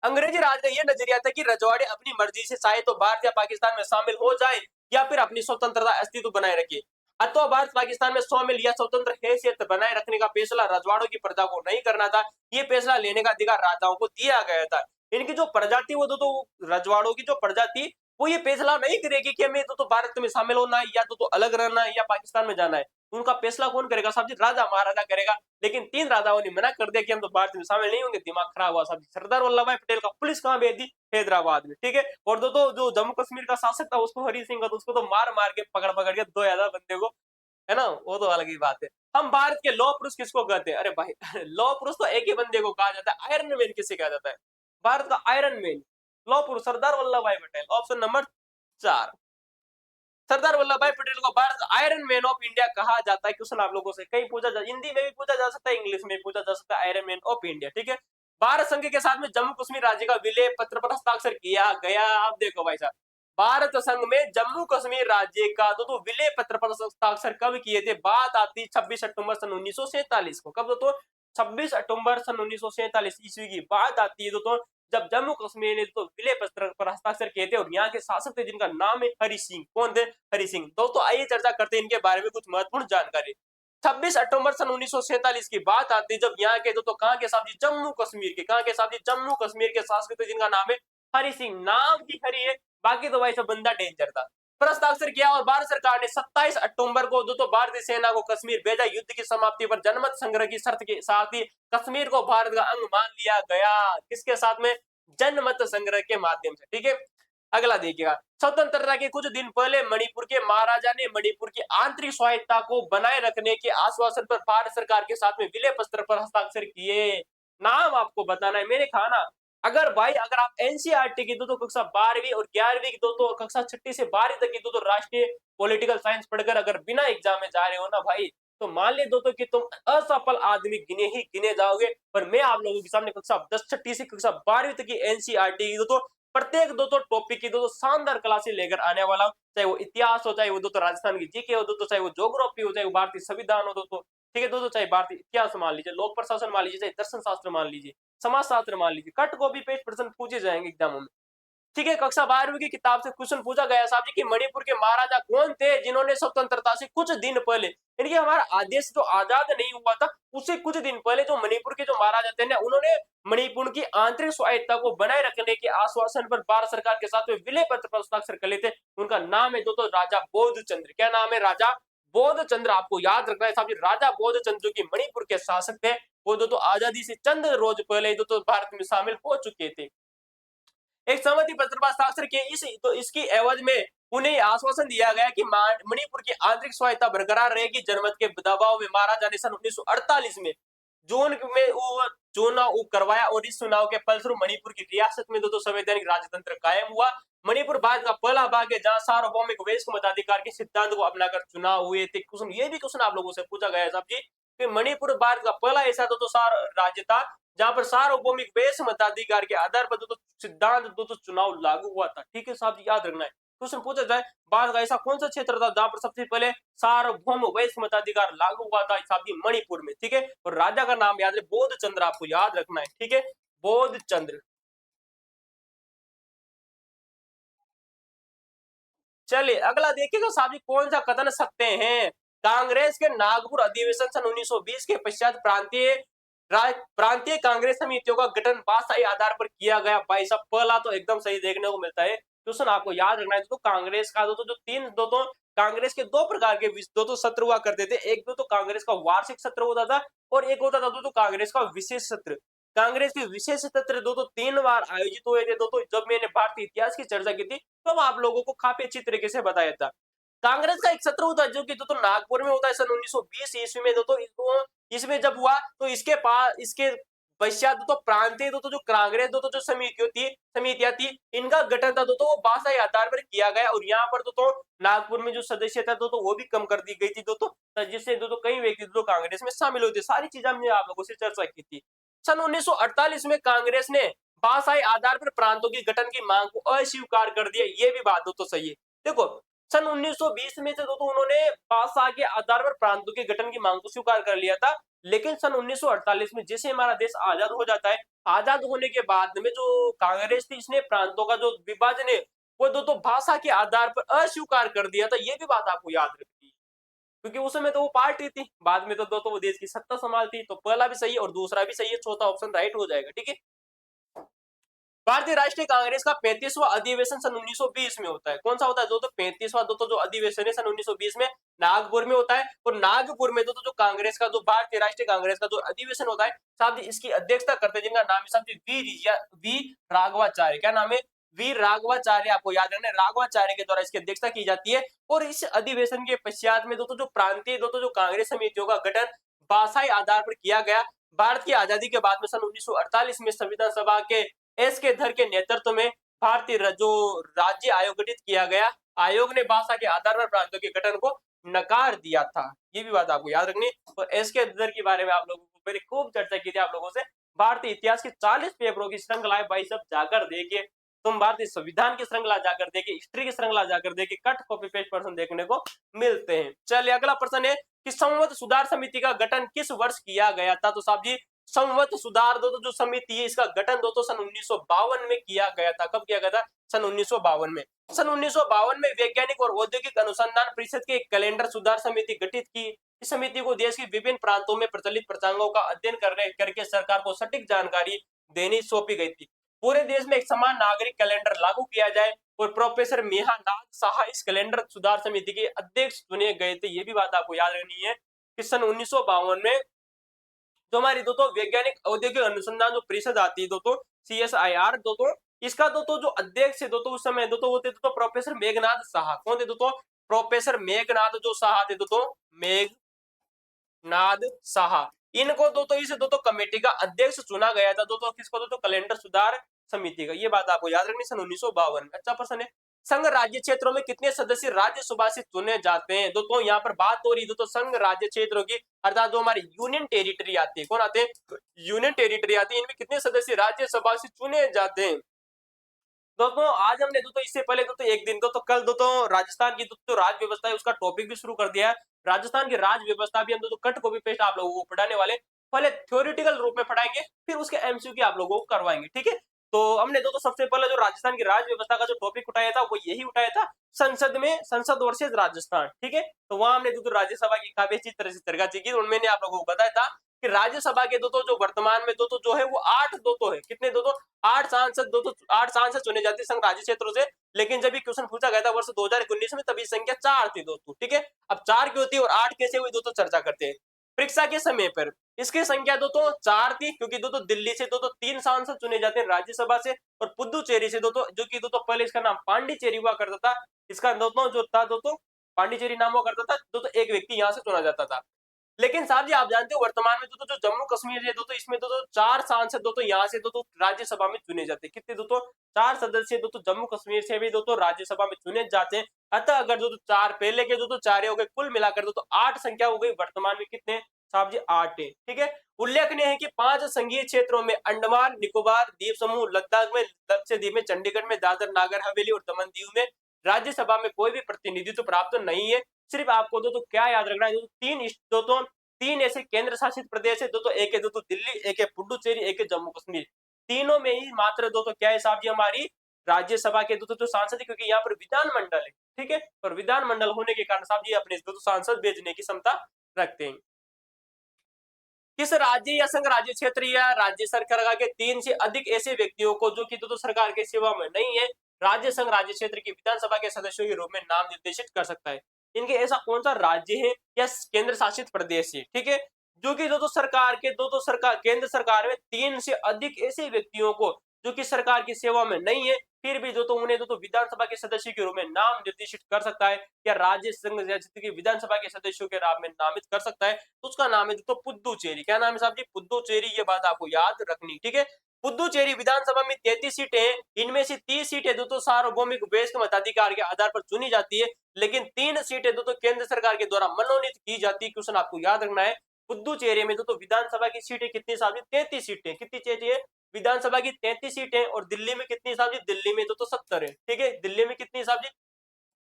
अंग्रेजी राज का यह नजरिया था कि रजवाड़े अपनी मर्जी से चाहे तो भारत या पाकिस्तान में शामिल हो जाए या फिर अपनी स्वतंत्रता अस्तित्व बनाए रखे। अथवा भारत पाकिस्तान में शामिल या स्वतंत्र हैसियत बनाए रखने का फैसला रजवाड़ों की प्रजा को नहीं करना था। ये फैसला लेने का अधिकार राजाओं को दिया गया था। इनकी जो प्रजा थी वो तो रजवाड़ों की जो प्रजा थी वो ये फैसला नहीं करेगी कि हमें तो भारत में शामिल होना है या तो अलग रहना है या पाकिस्तान में जाना है। उनका फैसला कौन करेगा साहब जी? राजा महाराजा करेगा। लेकिन 3 राजाओं ने मना कर दिया कि हम तो भारत में शामिल नहीं होंगे। दिमाग खराब हुआ साहब जी। सरदार वल्लभ भाई पटेल का पुलिस कहां भेज दी? हैदराबाद में, ठीक है। और जो जम्मू कश्मीर का शासक था उसको हरि सिंह, तो उसको तो मार मार के पकड़ पकड़ के 2000 बंदे को, है ना, वो तो अलग ही बात है। हम भारत के लौह पुरुष किसको कहते हैं? अरे भाई लौह पुरुष तो एक ही बंदे को कहा जाता है, आयरन मैन किसे कहा जाता है? भारत का आयरन मैन लौह पुरुष सरदार वल्लभ भाई पटेल। ऑप्शन नंबर 4, सरदार वल्लभ भाई पटेल को भारत का आयरन मैन ऑफ इंडिया कहा जाता है। क्वेश्चन आप लोगों से कहीं पूछा जा, हिंदी में भी पूछा जा सकता है, इंग्लिश में भी पूछा जा सकता है, आयरन मैन ऑफ इंडिया, ठीक है। भारत संघ के साथ में जम्मू कश्मीर राज्य का विलय पत्र पर हस्ताक्षर किया गया। आप देखो भाई साहब, भारत संघ में जम्मू कश्मीर राज्य का तो विलय पत्र पर हस्ताक्षर कब किए थे? बात आती 26 अक्टूबर सन 1947 को। कब? तो 26 अक्टूबर सन 1947 ईस्वी की बात आती है। तो जब जम्मू कश्मीर ने तो विलय पत्र पर हस्ताक्षर किए थे और यहाँ के शासक थे जिनका नाम है हरि सिंह। कौन थे? हरि सिंह। दोस्तों आइए चर्चा करते हैं इनके बारे में कुछ महत्वपूर्ण जानकारी। 26 अक्टूबर सन 1947 की बात आती है जब यहाँ के तो कहाँ के साहब जी? जम्मू कश्मीर के। कहाँ के साहब जी? जम्मू कश्मीर के शासक थे जिनका नाम है हरि सिंह। नाम ही हरि है, बाकी तो भाई सब बंदा डेंजर था। पर हस्ताक्षर किया और भारत सरकार ने 27 अक्टूबर को तो भारतीय सेना को कश्मीर भेजा। युद्ध की समाप्ति पर जनमत संग्रह की शर्त के साथ ही कश्मीर को भारत का अंग मान लिया गया। किसके साथ में? जनमत संग्रह के माध्यम से, ठीक है। अगला देखिएगा, स्वतंत्रता के कुछ दिन पहले मणिपुर के महाराजा ने मणिपुर की आंतरिक स्वायत्ता को बनाए रखने के आश्वासन पर भारत सरकार के साथ में विलय पत्र पर हस्ताक्षर किए। नाम आपको बताना है, मैंने कहा ना, अगर भाई अगर आप एनसीईआरटी की तो कक्षा 12वीं और 11वीं की तो कक्षा 6 से 12वीं तक की तो राष्ट्रीय पॉलिटिकल साइंस पढ़कर अगर बिना एग्जाम में जा रहे हो ना भाई, तो मान ले दोस्तों कि तुम असफल आदमी गिने ही गिने जाओगे। पर मैं आप लोगों के सामने कक्षा 10 छठी से कक्षा 12वीं तक की एनसीईआरटी की तो प्रत्येक टॉपिक की शानदार क्लासेस लेकर आने वाला हूं। चाहे वो इतिहास हो, चाहे वो राजस्थान की जीके हो, चाहे वो ज्योग्राफी हो, चाहे वो भारतीय संविधान हो दोस्तों, ठीक है दोस्तों, चाहे भारतीय इतिहास मान लीजिए, लोक प्रशासन मान लीजिए, चाहे दर्शन शास्त्र मान लीजिए, समाज शास्त्र मान लीजिए, कट कॉपी पेस्ट प्रश्न पूछे जाएंगे एग्जामों में, ठीक है। कक्षा 12वीं की किताब से क्वेश्चन पूछा गया साहब जी कि मणिपुर के महाराजा कौन थे जिन्होंने स्वतंत्रता से कुछ दिन पहले, यानी कि हमारा आदेश जो आजाद नहीं हुआ था उससे कुछ दिन पहले जो मणिपुर के जो महाराजा थे ना, उन्होंने मणिपुर की आंतरिक स्वायत्ता को बनाए रखने के आश्वासन पर भारत सरकार के साथ में विलय पत्र पर हस्ताक्षर कर लेते। उनका नाम है दोस्तों राजा बोध चंद्र। क्या नाम है? राजा बोध चंद्र। आपको याद रखना है साहब जी, राजा बोध चंद्र जो कि मणिपुर के शासक थे, वो दोस्तों आजादी से चंद रोज पहले दोस्तों भारत में शामिल हो चुके थे। एक सहमति पत्र पर हस्ताक्षर किए। इसकी एवज में उन्हें आश्वासन दिया गया कि मणिपुर की आंतरिक स्वायत्ता बरकरार रहेगी। जनमत के दबाव में महाराजा ने सन 1948 में जून में चुनाव करवाया और इस चुनाव के फलस्वरूप मणिपुर की रियासत में दोस्तों संवैधानिक राजतंत्र कायम हुआ। मणिपुर भारत का पहला भाग है जहां सार्वभौमिक वैश्विक मताधिकार के सिद्धांत को अपनाकर चुनाव हुए थे। क्वेश्चन ये भी क्वेश्चन आप लोगों से पूछा गया है साहब जी कि मणिपुर भारत का पहला ऐसा तो सार राज्य था जहां पर सार्वभौमिक वैश्विक मताधिकार के आधार पर तो सिद्धांत तो चुनाव लागू हुआ था, ठीक है साहब जी, याद रखना है। क्वेश्चन पूछा जाए भारत का ऐसा कौन सा क्षेत्र था जहां पर सबसे पहले सार्वभौम वैश्विक मताधिकार लागू हुआ था? साहब जी मणिपुर में, ठीक है। और राजा का नाम याद है बोध चंद्र, आपको याद रखना है, ठीक है, बोध चंद्र। चलिए अगला देखिएगा साहब जी, कौन सा कथन सकते हैं? कांग्रेस के नागपुर अधिवेशन सन 1920 के पश्चात प्रांतीय कांग्रेस समितियों का गठन भाषाई आधार पर किया गया। भाई साहब पहला तो एकदम सही देखने को मिलता है। क्वेश्चन आपको याद रखना है तो कांग्रेस का जो तीन कांग्रेस के दो प्रकार के सत्र हुआ करते थे। एक तो कांग्रेस का वार्षिक सत्र होता था और एक होता था तो कांग्रेस का विशेष सत्र। कांग्रेस के विशेष सत्र दो 3 बार आयोजित हुए थे। जब मैंने भारतीय इतिहास की चर्चा की थी तो आप लोगों को काफी अच्छी तरीके से बताया था। कांग्रेस का एक सत्र होता है जो कि नागपुर में होता है सन 1920 ईस्वी में। इसमें जब हुआ तो इसके पश्चात प्रांतीय जो कांग्रेस जो समितियां थी इनका गठन था वो भाषाई आधार पर किया गया। और यहाँ पर नागपुर में जो सदस्य था वो भी कम कर दी गई थी जिससे कई व्यक्ति कांग्रेस में शामिल हुए थे। सारी चीजें हमने आप लोगों से चर्चा की थी। सन 1948 में कांग्रेस ने भाषाई आधार पर प्रांतों की गठन की मांग को अस्वीकार कर दिया। ये भी बात सही है। देखो सन 1920 में से उन्होंने भाषा के आधार पर प्रांतों के गठन की मांग को स्वीकार कर लिया था। लेकिन सन 1948 में जैसे हमारा देश आजाद हो जाता है, आजाद होने के बाद में जो कांग्रेस थी इसने प्रांतों का जो विभाजन है वो भाषा के आधार पर अस्वीकार कर दिया था। ये भी बात आपको याद रखनी है। क्योंकि उस समय तो वो पार्टी थी, बाद में तो दो तो वो देश की सत्ता संभालती। तो पहला भी सही है और दूसरा भी सही है, चौथा ऑप्शन राइट हो जाएगा। ठीक है। भारतीय राष्ट्रीय कांग्रेस का 35वां अधिवेशन सन 1920 में होता है। कौन सा होता है दोस्तों? 35वां दोस्तों जो अधिवेशन है सन 1920 में नागपुर में होता है। और नागपुर में दोस्तों जो कांग्रेस का, जो भारतीय राष्ट्रीय कांग्रेस का जो अधिवेशन होता है साहब जी, इसकी अध्यक्षता करते हैं जिनका नाम है साहब जी वी राघवाचार्य। क्या नाम है? वी राघवाचार्य। आपको याद रखना है, राघवाचार्य के द्वारा इसकी अध्यक्षता की जाती है। और इस अधिवेशन के पश्चात में दोस्तों जो प्रांतीय दोस्तों जो कांग्रेस समितियों का गठन भाषाई आधार पर किया गया। भारत की आजादी के बाद में सन 1948 में संविधान सभा के एस के धर के नेतृत्व में भारतीय जो राज्य आयोग गठित किया गया। आयोग ने भाषा के आधार पर प्रांतों के गठन को नकार दिया था। ये भी बात आपको याद रखनी। और एस के धर के बारे में आप लोगों को मैंने खूब चर्चा की थी आप लोगों से। भारतीय इतिहास के 40 पेपरों की श्रृंखला है भाई, सब जाकर देखिए। तुम भारतीय संविधान की श्रृंखला जाकर देखिए, हिस्ट्री की श्रृंखला जाकर देखिए, कट कॉपी पेस्ट प्रश्न देखने को मिलते हैं। चलिए अगला प्रश्न है कि संवत सुधार समिति का गठन किस वर्ष किया गया था? तो साहब जी संवत सुधार दोस्तों जो समिति है इसका गठन दोस्तों सन 1952 में किया गया था। कब किया गया था? सन 1952 में। सन 1952 में वैज्ञानिक और औद्योगिक अनुसंधान परिषद की एक कैलेंडर सुधार समिति गठित की। इस समिति को देश के विभिन्न प्रांतों में प्रचलित प्रसंगों का अध्ययन करके सरकार को सटीक जानकारी देनी सौंपी गई थी। पूरे देश में एक समान नागरिक कैलेंडर लागू किया जाए। और प्रोफेसर मेहानाद शाह इस कैलेंडर सुधार समिति के अध्यक्ष चुने गए थे। ये भी बात आपको याद रखनी है कि सन 1952 में जो हमारी दोस्तों वैज्ञानिक औद्योगिक अनुसंधान जो परिषद आती है दोस्तों CSIR दोस्तों, इसका दोस्तों जो अध्यक्ष है दोस्तों उस समय दोस्तों होते दोस्तों प्रोफेसर मेघनाथ शाह। कौन थे दोस्तों? प्रोफेसर मेघनाथ जो शाह थे दोस्तों, मेघनाथ शाह। इनको दोस्तों इस दोस्तों कमेटी का अध्यक्ष चुना गया था दोस्तों। किसको? दोस्तों कैलेंडर सुधार समिति का। ये बात आपको याद रखनी सन 1952 में। अच्छा प्रश्न है, संघ राज्य क्षेत्रों में कितने सदस्य राज्यसभा से चुने जाते हैं? दोस्तों यहाँ पर बात हो रही दोस्तों संघ राज्य क्षेत्रों की, अर्थात जो हमारी यूनियन टेरिटरी आती है। कौन आते हैं? यूनियन टेरिटरी आती है। इनमें कितने सदस्य राज्यसभा से चुने जाते हैं? दोस्तों आज हमने दोस्तों इससे पहले दोस्तों एक दिन तो कल दोस्तों राजस्थान की जो राज व्यवस्था है उसका टॉपिक भी शुरू कर दिया है। राजस्थान की राज व्यवस्था भी हम दोस्तों कट कॉपी पेस्ट आप लोगों को पढ़ाने वाले। पहले थ्योरेटिकल रूप में पढ़ाएंगे, फिर उसके MCQ आप लोगों को करवाएंगे। ठीक है। तो हमने दोस्तों सबसे पहले जो राजस्थान की राज व्यवस्था का जो टॉपिक उठाया था वो यही उठाया था, संसद में, संसद वर्सेज राजस्थान। ठीक है। तो वहां हमने दोस्तों राज्यसभा की काफी अच्छी तरह से चर्चा की। उनमें आप लोगों को बताया था कि राज्यसभा के दोस्तों जो वर्तमान में दोस्तों जो है वो 8 दोस्तों है। कितने दोस्तों? 8 सांसद चुने जाते हैं संघ राज्य क्षेत्रों से। लेकिन जब ये क्वेश्चन पूछा गया था वर्ष 2019 में तभी संख्या 4 थी दोस्तों। ठीक है। अब 4 क्यों थी और 8 कैसे हुई दोस्तों चर्चा करते हैं। परीक्षा के समय पर इसकी संख्या दोस्तों 4 थी क्योंकि दोस्तों दिल्ली से दोस्तों 3 सांसद चुने जाते हैं राज्यसभा से, और पुदुचेरी से दोस्तों, जो कि दोस्तों पहले इसका नाम पांडिचेरी हुआ करता था, इसका दोस्तों जो था दोस्तों पांडिचेरी नाम हुआ करता था। दोस्तों एक व्यक्ति यहाँ से चुना जाता था। लेकिन साहब जी आप जानते हो वर्तमान में दोस्तों जो जम्मू कश्मीर है दोस्तों, इसमें दोस्तों 4 सांसद दोस्तों यहाँ से दोस्तों राज्यसभा में चुने जाते हैं। कितने दोस्तों? 4 सदस्य दोस्तों जम्मू कश्मीर से भी दोस्तों राज्यसभा में चुने जाते हैं। अतः अगर दोस्तों 4 पहले के दोस्तों 4 हो गए, कुल मिलाकर दोस्तों 8 संख्या हो गई। वर्तमान में कितने साहब जी? 8 है। ठीक है। उल्लेखनीय है कि 5 संघीय क्षेत्रों में अंडमान निकोबार द्वीप समूह, लद्दाख में, लक्षद्वीप में, चंडीगढ़ में, दादर नागर हवेली और दमन दीव में राज्यसभा में कोई भी प्रतिनिधित्व प्राप्त नहीं है। सिर्फ आपको दोस्तों क्या याद रखना है, दोस्तों 3 ऐसे केंद्र शासित प्रदेश है दोस्तों, एक है दोस्तों दिल्ली, एक है पुडुचेरी, एक है जम्मू कश्मीर। तीनों में ही मात्र दोस्तों क्या है साहब जी? हमारी राज्यसभा के दोस्तों जो सांसद है, क्योंकि यहाँ पर विधानमंडल है। ठीक है। और विधानमंडल होने के कारण साहब जी अपने दोस्तों सांसद भेजने की क्षमता रखते हैं। किस राज्य या संघ राज्य क्षेत्र या राज्य सरकार के 3 से अधिक ऐसे व्यक्तियों को जो कि दोस्तों सरकार की सेवा में नहीं है, राज्य संघ राज्य क्षेत्र की विधानसभा के सदस्यों के रूप में नाम निर्देशित कर सकता है? इनके ऐसा कौन सा राज्य है या केंद्र शासित प्रदेश है? ठीक है। जो कि दोस्तों सरकार के सरकार केंद्र सरकार में 3 से अधिक ऐसे व्यक्तियों को जो कि सरकार की सेवा में नहीं है, फिर भी दोस्तों उन्हें दोस्तों विधानसभा के सदस्य के रूप में नाम निर्देशित कर सकता है या राज्य संघ की विधानसभा के सदस्यों के नाम में नामित कर सकता है। उसका नाम है दोस्तों पुदुचेरी। क्या नाम है साहब जी? पुदुचेरी। ये बात आपको याद रखनी। ठीक है। पुदुचेरी विधानसभा में 33 सीटें हैं। इनमें से 30 सीटें दोस्तों सार्वभौमिक वयस्क मताधिकार के आधार पर चुनी जाती है, लेकिन 3 सीटें दोस्तों केंद्र सरकार के द्वारा मनोनीत की जाती है। क्वेश्चन आपको याद रखना है। पुदुचेरी में दोस्तों विधानसभा की सीटें कितनी साहब जी? 33 सीटें। कितनी चाहिए? विधानसभा की 33 सीटें। और दिल्ली में कितनी साहब जी? दिल्ली में तो 70 है। ठीक है। दिल्ली में कितनी साहब जी?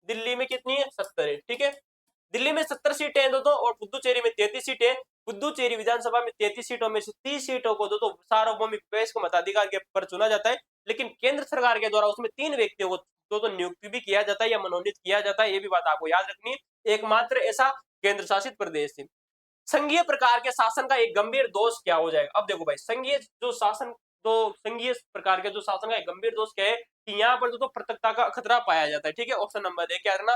दिल्ली में कितनी है? 70 है। ठीक है। दिल्ली में 70 सीटें हैं दोस्तों और पुदुचेरी में 33 सीटें। पुदुचेरी विधानसभा में 33 सीटों में से 30 सीटों को दोस्तों सार्वभौमिक वयस्क मताधिकार के पर चुना जाता है, लेकिन केंद्र सरकार के द्वारा उसमें 3 व्यक्तियों को दोस्तों नियुक्त भी किया जाता है या मनोनीत किया जाता है। ये भी बात आपको याद रखनी है। एकमात्र ऐसा केंद्र शासित प्रदेश थी। संघीय प्रकार के शासन का एक गंभीर दोष क्या हो जाएगा? अब देखो भाई, संघीय प्रकार के जो शासन का एक गंभीर दोष क्या है कि यहाँ पर तो पृथकता का खतरा पाया जाता है। ठीक है, ऑप्शन नंबर ए क्या है ना,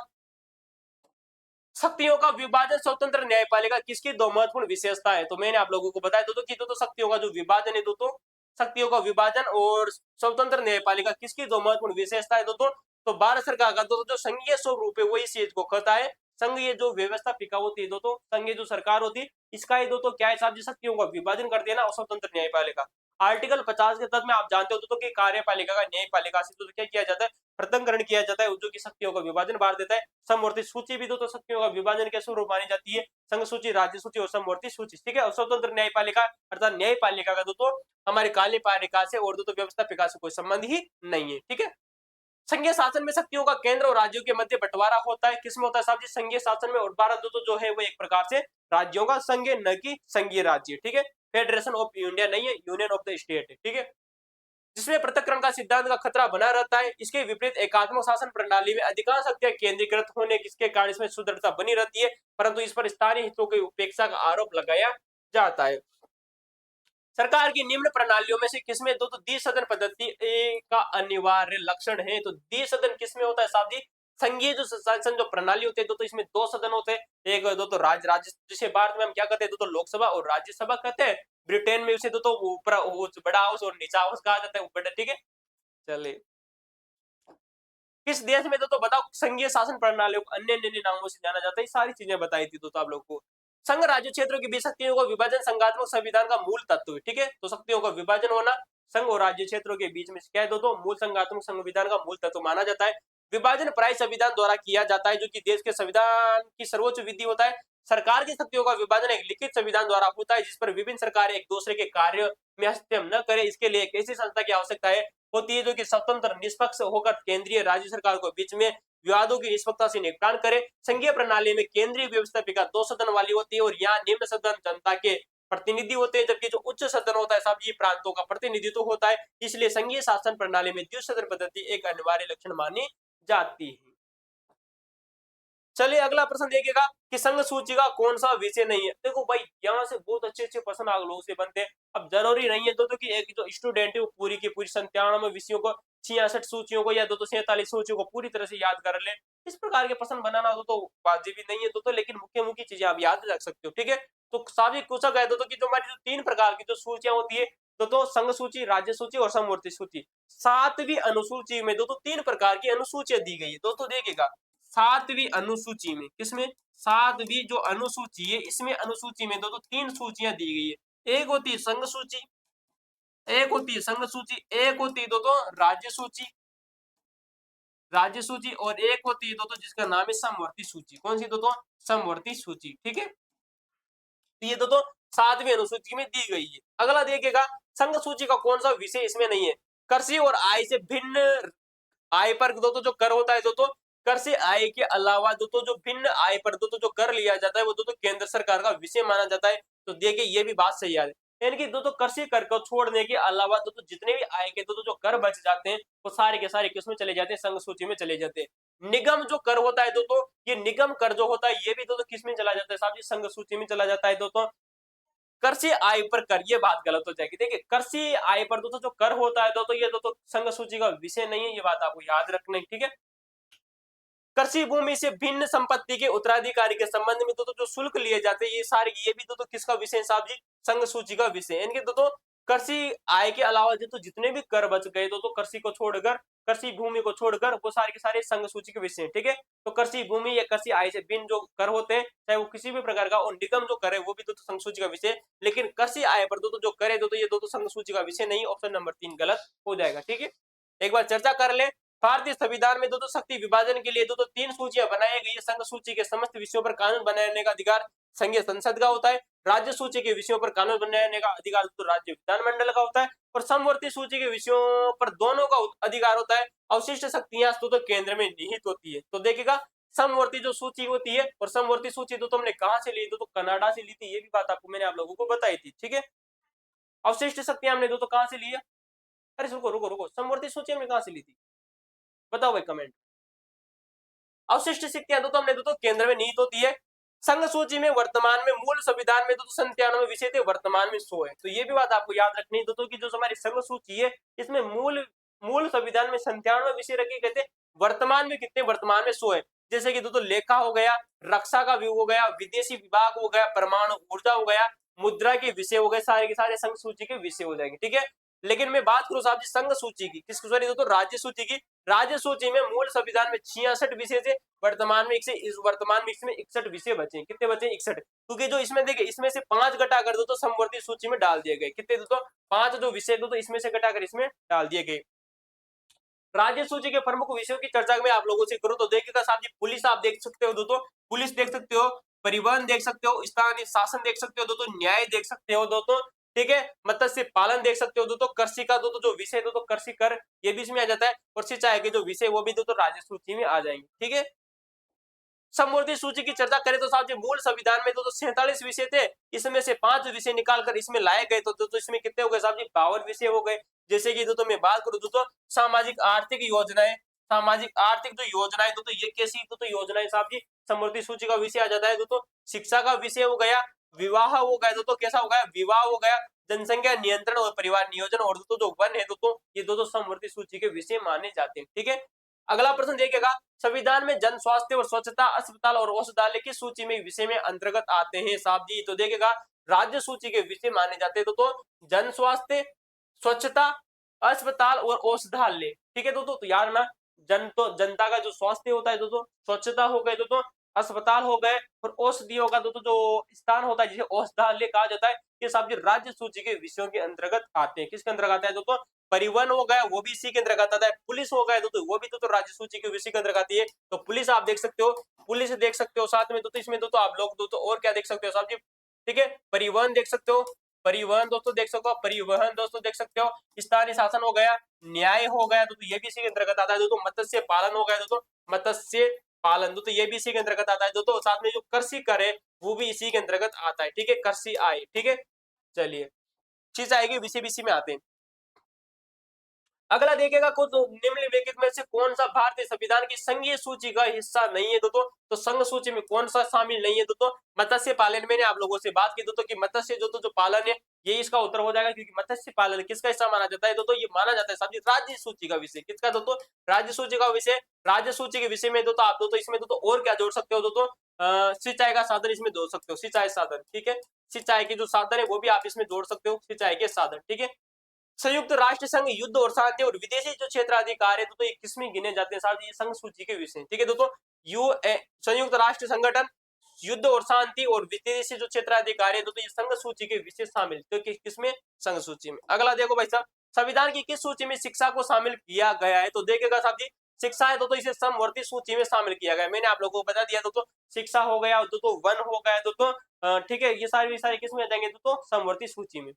शक्तियों का विभाजन, स्वतंत्र न्यायपालिका किसकी दो महत्वपूर्ण विशेषता है? तो मैंने आप लोगों को बताया दोस्तों कि तो शक्तियों का जो विभाजन है दोस्तों, शक्तियों का विभाजन और स्वतंत्र न्यायपालिका किसकी दो महत्वपूर्ण विशेषता है दोस्तों? तो भारत सरकार का दोस्तों जो संघीय स्वरूप है वही इस चीज को कहता है। संघीय जो व्यवस्थापिका होती है दोस्तों, संघीय जो सरकार होती है, इसका ही दोस्तों क्या है साहब जी, शक्तियों का विभाजन कर दिया ना, और स्वतंत्र न्यायपालिका। आर्टिकल 50 के तहत में आप जानते हो दोस्तों कि कार्यपालिका का न्यायपालिका से तो क्या किया जाता है, पृथक्करण किया जाता है, जो कि शक्तियों का विभाजन बांट देता है। समवर्ती सूची भी दोस्तों शक्तियों का विभाजन के स्वरूप मानी जाती है, संघ सूची, राज्य सूची और समवर्ती सूची। ठीक है, और स्वतंत्र न्यायपालिका अर्थात न्यायपालिका का दोस्तों हमारी कार्यपालिका से और दोस्तों व्यवस्थापिका से कोई संबंध ही नहीं है। ठीक है, संघीय शासन में शक्तियों का केंद्र और राज्यों के मध्य बंटवारा होता है, किसमें होता है साहब जी, संघीय शासन में। और भारत दोस्तों जो है वो एक प्रकार से राज्यों का संघ है, न कि संघीय राज्य। ठीक है, फेडरेशन ऑफ इंडिया नहीं है, यूनियन ऑफ द स्टेट है। ठीक है, जिसमें पृथक्करण का सिद्धांत का खतरा बना रहता है। इसके विपरीत एकात्मक शासन प्रणाली में अधिकांश शक्तियां केंद्रीकृत होने किसके कारण इसमें सुदृढ़ता बनी रहती है, परंतु इस पर स्थानीय हितों की उपेक्षा का आरोप लगाया जाता है। सरकार की निम्न प्रणालियों में से किसमें दो तो द्विसदन पद्धति का अनिवार्य लक्षण है? तो द्विसदन किसमें होता है साहब जी, संघीय जो शासन जो प्रणाली होती है तो इसमें दो सदन होते हैं, एक दो तो राज्य, जिसे भारत में हम क्या कहते हैं तो लोकसभा और राज्यसभा कहते हैं। ब्रिटेन में उसे तो ऊपर बड़ा हाउस और नीचा हाउस कहा जाता है, ऊपर। ठीक है, चलिए, किस देश में तो बताओ संघीय शासन प्रणालियों को अन्य अन्य नामों से जाना जाता है? सारी चीजें बताई थी तो आप लोग को। संघ राज्य क्षेत्रों के बीच शक्तियों का विभाजन संघात्मक संविधान का मूल तत्व है। ठीक है, तो शक्तियों का विभाजन होना संघ और राज्य क्षेत्रों के बीच में क्या है दोस्तों, मूल संघात्मक संविधान का मूल तत्व माना जाता है। विभाजन प्राय संविधान द्वारा किया जाता है, जो कि देश के संविधान की सर्वोच्च विधि होता है। सरकार की शक्तियों का विभाजन एक लिखित संविधान द्वारा होता है, जिस पर विभिन्न सरकारें एक दूसरे के कार्य में हस्तक्षेप न करे, इसके लिए एक ऐसी संस्था की आवश्यकता है होती है जो कि स्वतंत्र निष्पक्ष होकर केंद्रीय राज्य सरकार को बीच में विवादों की निष्पक्षता से निपटान करे। संघीय प्रणाली में केंद्रीय व्यवस्थापिका दो सदन वाली होती है और यहाँ निम्न सदन जनता के प्रतिनिधि होते हैं, जबकि जो उच्च सदन होता है सब ये प्रांतों का प्रतिनिधित्व होता है। इसलिए संघीय शासन प्रणाली में द्विसदन पद्धति एक अनिवार्य लक्षण मानी जाती है। चलिए अगला प्रश्न देखिएगा कि संघ सूची का कौन सा विषय नहीं है। देखो भाई, यहाँ से बहुत अच्छे अच्छे प्रश्न आप लोगों से बनते हैं। अब जरूरी नहीं है दोस्तों कि एक जो स्टूडेंट है वो पूरी की पूरी 97 विषयों को, 66 सूचियों को या 247 सूचियों को पूरी तरह से याद कर ले। इस प्रकार के प्रश्न बनाना तो वाजिब नहीं है दोस्तों, लेकिन मुख्य मुख्य चीजें आप याद रख सकते हो। ठीक है, तो साबित पूछा गया दोस्तों की जो हमारी जो 3 प्रकार की जो सूचियां होती है दोस्तों, संघ सूची, राज्य सूची और समवर्ती सूची। 7वीं अनुसूची में दोस्तों 3 प्रकार की अनुसूचियां दी गई है दोस्तों। देखिएगा 7वीं अनुसूची में, किसमें, 7वीं जो अनुसूची है इसमें अनुसूची में दोस्तों 3 सूचियां दी गई है। एक होती है संघ सूची, एक होती है संघ सूची, एक होती है दोस्तों राज्य सूची और एक होती है दोस्तों जिसका नाम है समवर्ती सूची। कौन सी दोस्तों, समवर्ती सूची। ठीक है, तो ये दोस्तों 7वीं अनुसूची में दी गई है। अगला देखिएगा, संघ सूची का कौन सा विषय इसमें नहीं है? कृषि और आय से भिन्न आय पर दोस्तों जो कर होता है दोस्तों, कर से आय के अलावा दोस्तों जो भिन्न आय पर दोस्तों जो कर लिया जाता है वो दोस्तों केंद्र सरकार का विषय माना जाता है। तो देखिए ये भी बात सही है, यानी कि दोस्तों कृषि कर को छोड़ने के अलावा दोस्तों जितने भी आय के दोस्तों जो कर बच जाते हैं वो सारे के सारे किसमें चले जाते हैं, संघ सूची में चले जाते हैं। निगम जो कर होता है दोस्तों, ये निगम कर जो होता है ये भी दोस्तों किसमें चला जाता है साहब जी, संघ सूची में चला जाता है दोस्तों। कृषि आय पर कर, ये बात गलत हो जाएगी। देखिए कृषि आय पर दोस्तों जो कर होता है दोस्तों ये दोस्तों संघ सूची का विषय नहीं है, ये बात आपको याद रखना है। ठीक है, कृषि भूमि से भिन्न संपत्ति के उत्तराधिकारी के संबंध में दोस्तों जो शुल्क लिए जाते हैं ये भी दोस्तों किसका विषय साहब जी, संघ सूची का विषय। इनके दोस्तों कृषि आय के अलावा दोस्तों जितने भी कर बच गए दोस्तों कृषि को छोड़कर, कृषि भूमि को छोड़कर, वो सारे के सारे संघ सूची के विषय। ठीक है, तो कृषि भूमि या कृषि आय से भिन्न जो कर होते हैं चाहे वो किसी भी प्रकार का, और निगम जो करे वो भी दोस्तों संघ सूची का विषय। लेकिन कृषि आय पर दोस्तों जो करे दोस्तों ये दोस्तों संघ सूची का विषय नहीं, ऑप्शन नंबर 3 गलत हो जाएगा। ठीक है, एक बार चर्चा कर ले। भारतीय संविधान में दोस्तों शक्ति विभाजन के लिए दोस्तों 3 सूचियां बनाई गई है। संघ सूची के समस्त विषयों पर कानून बनाने का अधिकार संघीय संसद का होता है। राज्य सूची के विषयों पर कानून बनाने का अधिकार तो राज्य विधानमंडल का होता है, और समवर्ती सूची के विषयों पर दोनों का अधिकार होता है। अवशिष्ट शक्तियां तो केंद्र में निहित होती है। तो देखिएगा समवर्ती जो सूची होती है और समवर्ती सूची तो हमने कहां से ली, तो कनाडा से ली थी, ये भी बात आपको मैंने आप लोगों को बताई थी। ठीक है, अवशिष्ट शक्तियां हमने तो कहां से ली है? अरे रुको रुको रुको, समवर्ती सूची हमने कहां से ली थी, बताओ भाई कमेंट। अवशिष्ट शक्तियां तो हमने तो केंद्र में निहित होती है, संघ सूची में वर्तमान में मूल संविधान में तो 97 विषय थे, वर्तमान में 100 है। तो ये भी बात आपको याद रखनी है दोस्तों की जो हमारी संघ सूची है इसमें मूल मूल संविधान में 97 विषय रखे गए थे, वर्तमान में कितने, वर्तमान में 100 है। जैसे कि दोस्तों लेखा हो गया, रक्षा का विभाग हो गया, विदेशी विभाग हो गया, परमाणु ऊर्जा हो गया, मुद्रा के विषय हो गए, सारे के सारे संघ सूची के विषय हो जाएंगे। ठीक है, लेकिन मैं बात करूं साहब जी संघ सूची की, किस सॉरी दोस्तों राज्य सूची की। राज्य सूची में मूल संविधान में 66 विषय थे, वर्तमान में वर्तमान में इसमें 61 विषय बचे। कितने बचे, 61। क्योंकि जो इसमें देखिए इसमें से 5 घटा कर दो तो समवर्ती सूची में डाल दिए गए। कितने दोस्तों, 5 जो विषय दो तो इसमें से घटाकर इसमें डाल दिए गए। राज्य सूची के प्रमुख विषयों की चर्चा में आप लोगों से करूं तो देखिएगा साहब जी, पुलिस आप देख सकते हो दोस्तों, पुलिस देख सकते हो, परिवहन देख सकते हो, स्थानीय शासन देख सकते हो दोस्तों, न्याय देख सकते हो दोस्तों, ठीक है, मत्स्य पालन देख सकते हो दोस्तों, कृषि का दोस्तों जो विषय दोस्तों कृषि कर ये भी इसमें आ जाता है, और सिंचाई के जो विषय वो भी दोस्तों राज्य सूची में आ जाएंगे। ठीक है, समवर्ती सूची की चर्चा करें तो साहब जी मूल संविधान में तो 47 विषय थे, इसमें से 5 विषय निकालकर इसमें लाए गए तो इसमें कितने हो गए साहब जी, 52 विषय हो गए। जैसे कि दोस्तों मैं बात करूं दोस्तों सामाजिक आर्थिक योजनाएं, सामाजिक आर्थिक जो योजनाएं दोस्तों ये कैसी दोस्तों योजनाएं साहब जी समवर्ती सूची का विषय आ जाता है दोस्तों। शिक्षा का विषय हो गया, विवाह हो गया दोस्तों, कैसा हो गया, विवाह हो गया, जनसंख्या नियंत्रण और परिवार नियोजन, और दोस्तों जो वन है दोस्तों ये दोस्तों समवर्ती सूची के विषय माने जाते हैं। ठीक है, अगला प्रश्न देखिएगा, संविधान में जन स्वास्थ्य और स्वच्छता, अस्पताल और औषधालय की सूची में विषय में अंतर्गत आते हैं साहब जी। तो देखिएगा राज्य सूची के विषय माने जाते हैं तो जन स्वास्थ्य, स्वच्छता, अस्पताल और औषधालय। ठीक है दोस्तों, तो यार ना तो जनता का जो स्वास्थ्य होता है दोस्तों, स्वच्छता हो गए दोस्तों, अस्पताल हो गए, और औषधि होगा दोस्तों जो स्थान होता है जिसे औषधालय कहा जाता है, ये साहब जी राज्य सूची के विषयों के अंतर्गत आते हैं। किसके अंतर्गत आता है दोस्तों, परिवहन हो गया वो भी इसी के अंतर्गत आता है, पुलिस हो गया तो वो भी तो राज्य सूची के विषय के अंतर्गत आती है। तो पुलिस आप देख सकते हो, पुलिस देख सकते हो, साथ में तो इसमें तो आप लोग तो और क्या देख सकते हो साहब जी, ठीक है, परिवहन देख सकते हो, परिवहन दोस्तों देख सकते हो, परिवहन दोस्तों देख सकते हो, स्थानीय शासन हो गया, न्याय हो गया तो ये भी इसी के अंतर्गत आता है दोस्तों, मत्स्य पालन हो गया दोस्तों, मत्स्य पालन दोस्तों ये भी इसी के अंतर्गत आता है दोस्तों, साथ में जो कृषि कर है वो भी इसी के अंतर्गत आता है। ठीक है, कृषि आय। ठीक है, चलिए चीज आएगी विषय बीसी में आते हैं। अगला देखिएगा खुद निम्नलिखित में से कौन सा भारतीय संविधान की संघीय सूची का हिस्सा नहीं है दोस्तों, तो संघ सूची में कौन सा शामिल नहीं है दोस्तों, मत्स्य पालन। मैंने आप लोगों से बात की दोस्तों कि मत्स्य जो पालन है ये इसका उत्तर हो जाएगा, क्योंकि मत्स्य पालन किसका हिस्सा माना जाता है दोस्तों, ये माना जाता है साहब जी राज्य सूची का विषय। किसका दोस्तों, राज्य सूची का विषय। राज्य सूची के विषय में दोस्तों आप दोस्तों इसमें दोस्तों और क्या जोड़ सकते हो दोस्तों, सिंचाई का साधन इसमें जोड़ सकते हो, सिंचाई साधन। ठीक है, सिंचाई के जो साधन है वो भी आप इसमें जोड़ सकते हो, सिंचाई के साधन। ठीक है, संयुक्त राष्ट्र संघ युद्ध और शांति और विदेशी जो क्षेत्राधिकार है तो ये किसमें गिने जाते हैं साहब, ये संघ सूची के विषय। ठीक है दोस्तों, संयुक्त राष्ट्र संगठन, युद्ध और शांति और विदेशी जो क्षेत्राधिकार है तो ये संघ सूची के विषय शामिल, तो किसमें, संघ सूची में। अगला देखो भाई साहब, संविधान की किस सूची में शिक्षा को शामिल किया गया है, तो देखिएगा साहब जी शिक्षा है तो इसे समवर्ती सूची में शामिल किया गया। मैंने आप लोगों को बता दिया दोस्तों, शिक्षा हो गया दोस्तों, वन हो गया दोस्तों, ठीक है, ये सारे किसमें आ जाएंगे दोस्तों, समवर्ती सूची में।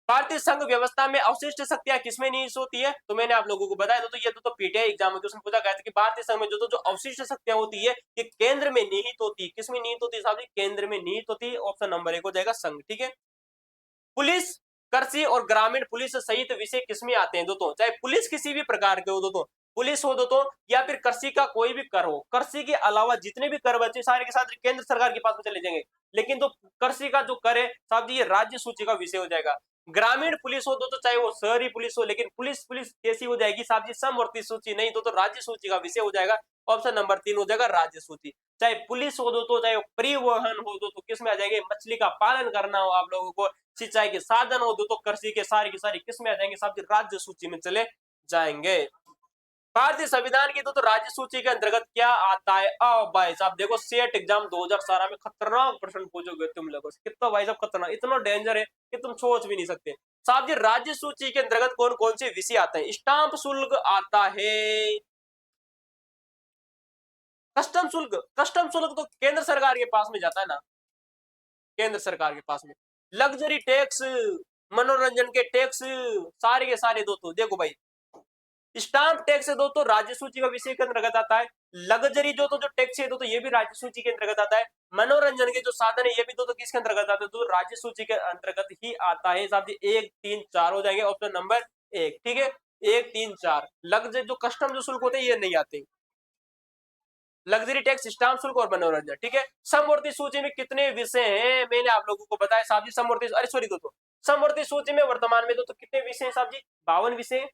भारतीय संघ व्यवस्था में अवशिष्ट शक्तियां किसमें निहित होती है, तो मैंने आप लोगों को बताया तो ये तो पीटीआई एग्जाम में क्वेश्चन पूछा गया था कि भारतीय संघ में जो अवशिष्ट शक्तियां होती है ये केंद्र में निहित होती है। किसमें निहित होती है साहब जी, केंद्र में निहित होती है। ऑप्शन नंबर 1 हो जाएगा संघ। ठीक है, पुलिस, कृषि और ग्रामीण पुलिस सहित विषय किसमें आते हैं दोस्तों, चाहे पुलिस किसी भी प्रकार के हो दोस्तों, पुलिस हो दोस्तों या फिर कृषि का कोई भी कर हो, कृषि के अलावा जितने भी कर बचे सारे के साथ केंद्र सरकार के पास में चले जाएंगे, लेकिन तो कृषि का जो कर है साहब जी ये राज्य सूची का विषय हो जाएगा। ग्रामीण पुलिस हो दोस्तों चाहे वो शहरी पुलिस हो, लेकिन पुलिस पुलिस कैसी हो जाएगी साहब जी, समवर्ती सूची नहीं तो राज्य सूची का विषय हो जाएगा। ऑप्शन नंबर 3 हो जाएगा राज्य सूची। चाहे पुलिस हो दोस्तों, चाहे परिवहन हो दोस्तों, किस में आ जाएंगे, मछली का पालन करना हो आप लोगों को, सिंचाई के साधन हो दोस्तों, कृषि के सारी की सारी किस में आ जाएंगे साहब जी, राज्य सूची में चले जाएंगे। भारतीय संविधान की तो राज्य सूची के अंतर्गत क्या आता है, अब भाई साहब देखो सेट एग्जाम 2017 में खतरनाक प्रश्न पूछोगे तुम लोगों से, कितना भाई साहब खतरनाक, इतना डेंजर है कि तुम सोच भी नहीं सकते। साहब जी राज्य सूची के अंतर्गत कौन कौन से विषय आते हैं, स्टाम्प शुल्क आता है, कस्टम शुल्क तो केंद्र सरकार के पास में जाता है ना, केंद्र सरकार के पास में, लग्जरी टैक्स, मनोरंजन के टैक्स, सारे के सारे दोस्तों देखो भाई, स्टाम्प टैक्स है दोस्तों राज्य सूची का विषय के अंतर्गत आता है, लग्जरी जो टैक्स है दोस्तों ये भी राज्य सूची के अंतर्गत आता है, मनोरंजन के जो साधन है ये भी दोस्तों किसके अंतर्गत आता है, तो राज्य सूची के अंतर्गत ही आता है साहब जी। 1 3 4 हो जाएंगे, ऑप्शन नंबर 1। ठीक है, 1 3 4 लग्जरी जो कस्टम जो शुल्क होते हैं ये नहीं आते। लग्जरी टैक्स, स्टाम्प शुल्क और मनोरंजन। ठीक है, समवर्ती सूची में कितने विषय हैं मैंने आप लोगों को बताया साहब जी। समवर्ती, अरे सॉरी दोस्तों, समवर्ती सूची में वर्तमान में दोस्तों कितने विषय हैं साहब जी? 52 विषय।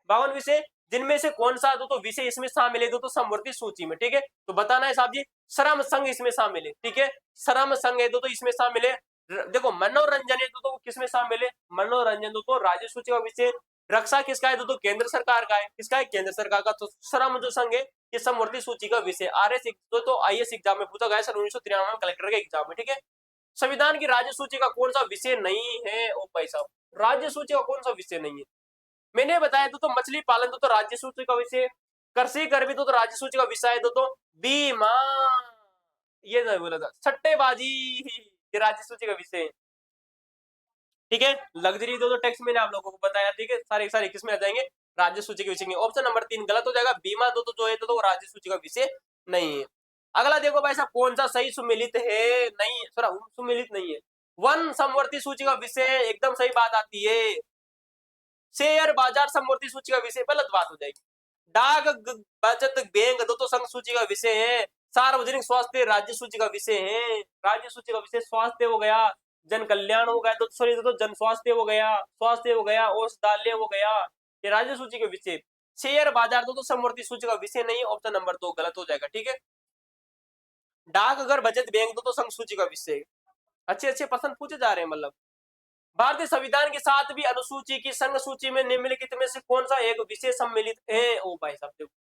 52 विषय, जिनमें से कौन सा दोस्तों विषय इसमें शामिल है दोस्तों समवर्ती सूची में? ठीक है, तो बताना है साहब जी। श्रम संघ इसमें शामिल है। ठीक है, श्रम संघ है दोस्तों इसमें शामिल है। देखो मनोरंजन है दोस्तों किसमें शामिल है? मनोरंजन दोस्तों राज्य सूची का विषय। रक्षा किसका है दोस्तों? केंद्र सरकार का है। किसका है? केंद्र सरकार का। तो श्रम जो संघ है ये समवर्ती सूची का विषय। आरएस तो आईएएस एग्जाम में पूछा गया सर 1993 में कलेक्टर के एग्जाम में। ठीक है, संविधान की राज्य सूची का कौन सा विषय नहीं है? ओ भाई साहब, राज्य सूची का कौन सा विषय नहीं है? मैंने बताया तो मछली पालन तो राज्य सूची का विषय। कृषि कर्मी तो राज्य सूची का विषय है। तो बीमा, ये नहीं बोला था, सट्टेबाजी ये राज्य सूची का विषय है। ठीक है, लग्जरी दो टैक्स मैंने आप लोगों को बताया। ठीक है, सारे सारे किसमें आ जाएंगे? राज्य सूची के विषय में। ऑप्शन नंबर 3 गलत हो जाएगा। बीमा दो जो है तो राज्य सूची का विषय नहीं है। अगला देखो भाई साहब, कौन सा सही सुमेलित है? नहीं थोड़ा सुमेलित नहीं है। वन समवर्ती सूची का विषय एकदम सही बात आती है। शेयर बाजार समवर्ती सूची का विषय गलत बात हो जाएगी। डाक बचत बैंक दो तो संघ सूची का विषय है। सार्वजनिक स्वास्थ्य राज्य सूची का विषय है। राज्य सूची का विषय स्वास्थ्य हो गया, जन कल्याण हो गया, तो सॉरी तो जन स्वास्थ्य हो गया, स्वास्थ्य हो गया, औषधालय हो गया, ये राज्य सूची के विषय। शेयर बाजार दो तो समवर्ती सूची का विषय नहीं। ऑप्शन नंबर 2 गलत हो जाएगा। ठीक है, डाकघर बचत बैंक दो तो संघ सूची का विषय। अच्छे अच्छे प्रश्न पूछे जा रहे हैं। मतलब भारतीय संविधान के 7वीं अनुसूची की संघ सूची में निम्नलिखित में से कौन सा एक विषय सम्मिलित है? ओ भाई साहब देखो,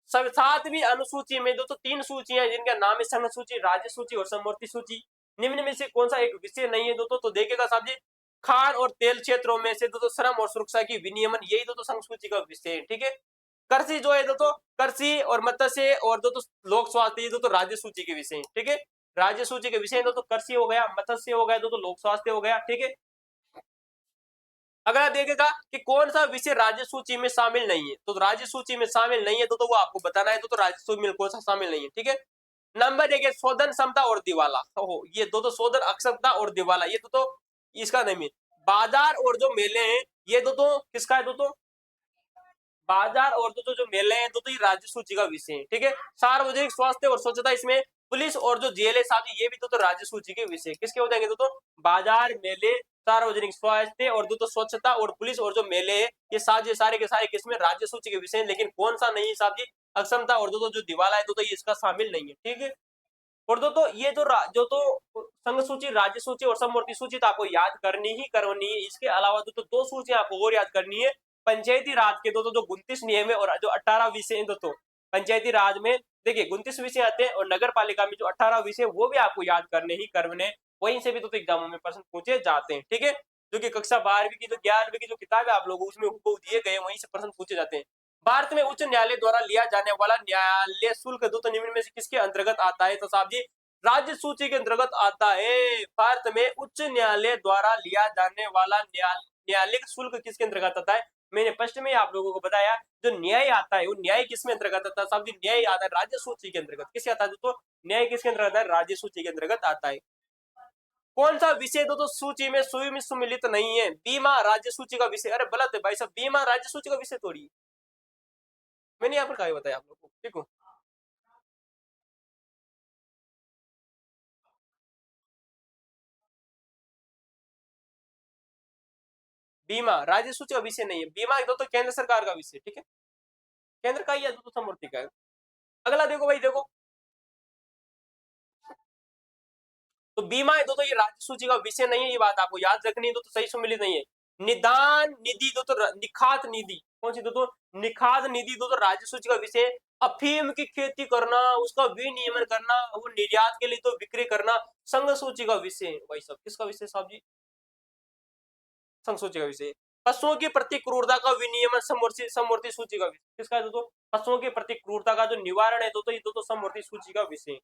7वीं अनुसूची में तो 3 सूचियां जिनका नाम है संघ सूची, राज्य सूची और समवर्ती सूची। निम्न में से कौन सा एक विषय नहीं है दोस्तों? तो देखेगा साहब जी, खान और तेल क्षेत्रों में से दोस्तों श्रम और सुरक्षा की विनियमन, यही दोस्तों संघ सूची का विषय है। ठीक है, कृषि जो है दोस्तों, कृषि और मत्स्य और दोस्तों लोक स्वास्थ्य दोस्तों राज्य सूची के विषय। ठीक है, राज्य सूची के विषय दोस्तों कृषि हो गया, मत्स्य हो गया, दोस्तों लोक स्वास्थ्य हो गया। ठीक है, अगर देखेगा कि कौन सा विषय राज्य सूची में शामिल नहीं है, तो राज्य सूची में शामिल नहीं है तो वो आपको बताना है तो राज्य सूची में कौन सा शामिल नहीं है। ठीक है, नंबर 1 है शोधन क्षमता और दिवाला। ओहो, ये दो शोधन अक्षमता और दिवाला, ये तो इसका नहीं है। बाजार और जो मेले हैं ये दो किसका है? दो बाजार और जो मेले हैं तो ये राज्य सूची का विषय है। ठीक है, सार्वजनिक स्वास्थ्य और स्वच्छता, इसमें पुलिस और जो जेल है साथ ही ये भी तो राज्य सूची के विषय किसके हो जाएंगे? तो बाजार, मेले, सार्वजनिक स्वास्थ्य और तो स्वच्छता और पुलिस और जो मेले है ये सारे के सारे किसमें? राज्य सूची के विषय। लेकिन कौन सा नहीं है साहब जी? अक्षमता और जो दिवाला है तो ये इसका शामिल नहीं है। ठीक है, और ये जो तो संघ सूची, राज्य सूची और समवर्ती सूची तो आपको याद करनी ही करनी है। इसके अलावा तो 2 सूची आपको और याद करनी है। पंचायती राज के जो 29 नियम है और जो 18 विषय है दोस्तों, पंचायती राज में देखिए 29 विषय आते हैं और नगर पालिका में जो 18 विषय वो भी आपको याद करने ही करने। वहीं से भी तो एग्जामों में प्रश्न पूछे जाते हैं। ठीक है, जो कि कक्षा 12वीं की, जो 11वीं की जो किताब है आप लोगों उसमें हुबहू दिए गए, वहीं से प्रश्न पूछे जाते हैं। भारत में उच्च न्यायालय द्वारा लिया जाने वाला न्यायालय शुल्क दोस्तों निम्न में से किसके अंतर्गत आता है? तो साहब जी राज्य सूची के अंतर्गत आता है। भारत में उच्च न्यायालय द्वारा लिया जाने वाला न्यायालयिक शुल्क किसके अंतर्गत आता है? मैंने फर्स्ट में आप लोगों को बताया, जो न्याय आता है वो न्याय किसमें अंतर्गत आता है? साहब जी न्याय आता है राज्य सूची के अंतर्गत। किसके आता है दोस्तों? न्याय किसके अंतर्गत आता है? राज्य सूची के अंतर्गत आता है। कौन सा विषय दोस्तों सूची में सुमिलित नहीं है? बीमा राज्य सूची का विषय। अरे गलत है भाई साहब, बीमा राज्य सूची का विषय थोड़ी। मैंने यहाँ पर क्या बताया आप लोगों को? देखो बीमा राज्य सूची का विषय नहीं है। बीमा तो केंद्र सरकार का विषय। ठीक है, केंद्र का ही है, तो समवर्ती का है। अगला देखो भाई, देखो तो बीमा है तो ये राज्य सूची का विषय नहीं है। ये बात आपको याद रखनी है। तो सही सुमिलित नहीं है। निदान निधि तो निखात निधि, कौन सी तो निखात निधि तो राज्य सूची का विषय। अफीम की खेती करना, उसका विनियमन करना, वो निर्यात के लिए तो बिक्री करना, संघ सूची का विषय। भाई सब किसका विषय साहब जी? संघ सूची का विषय। पशुओं की प्रति क्रूरता का विनियमन समवर्ती सूची का विषय किसका है? दोस्तों पशुओं की प्रति क्रूरता का जो निवारण है दोस्तों, ये तो समवर्ती सूची का विषय।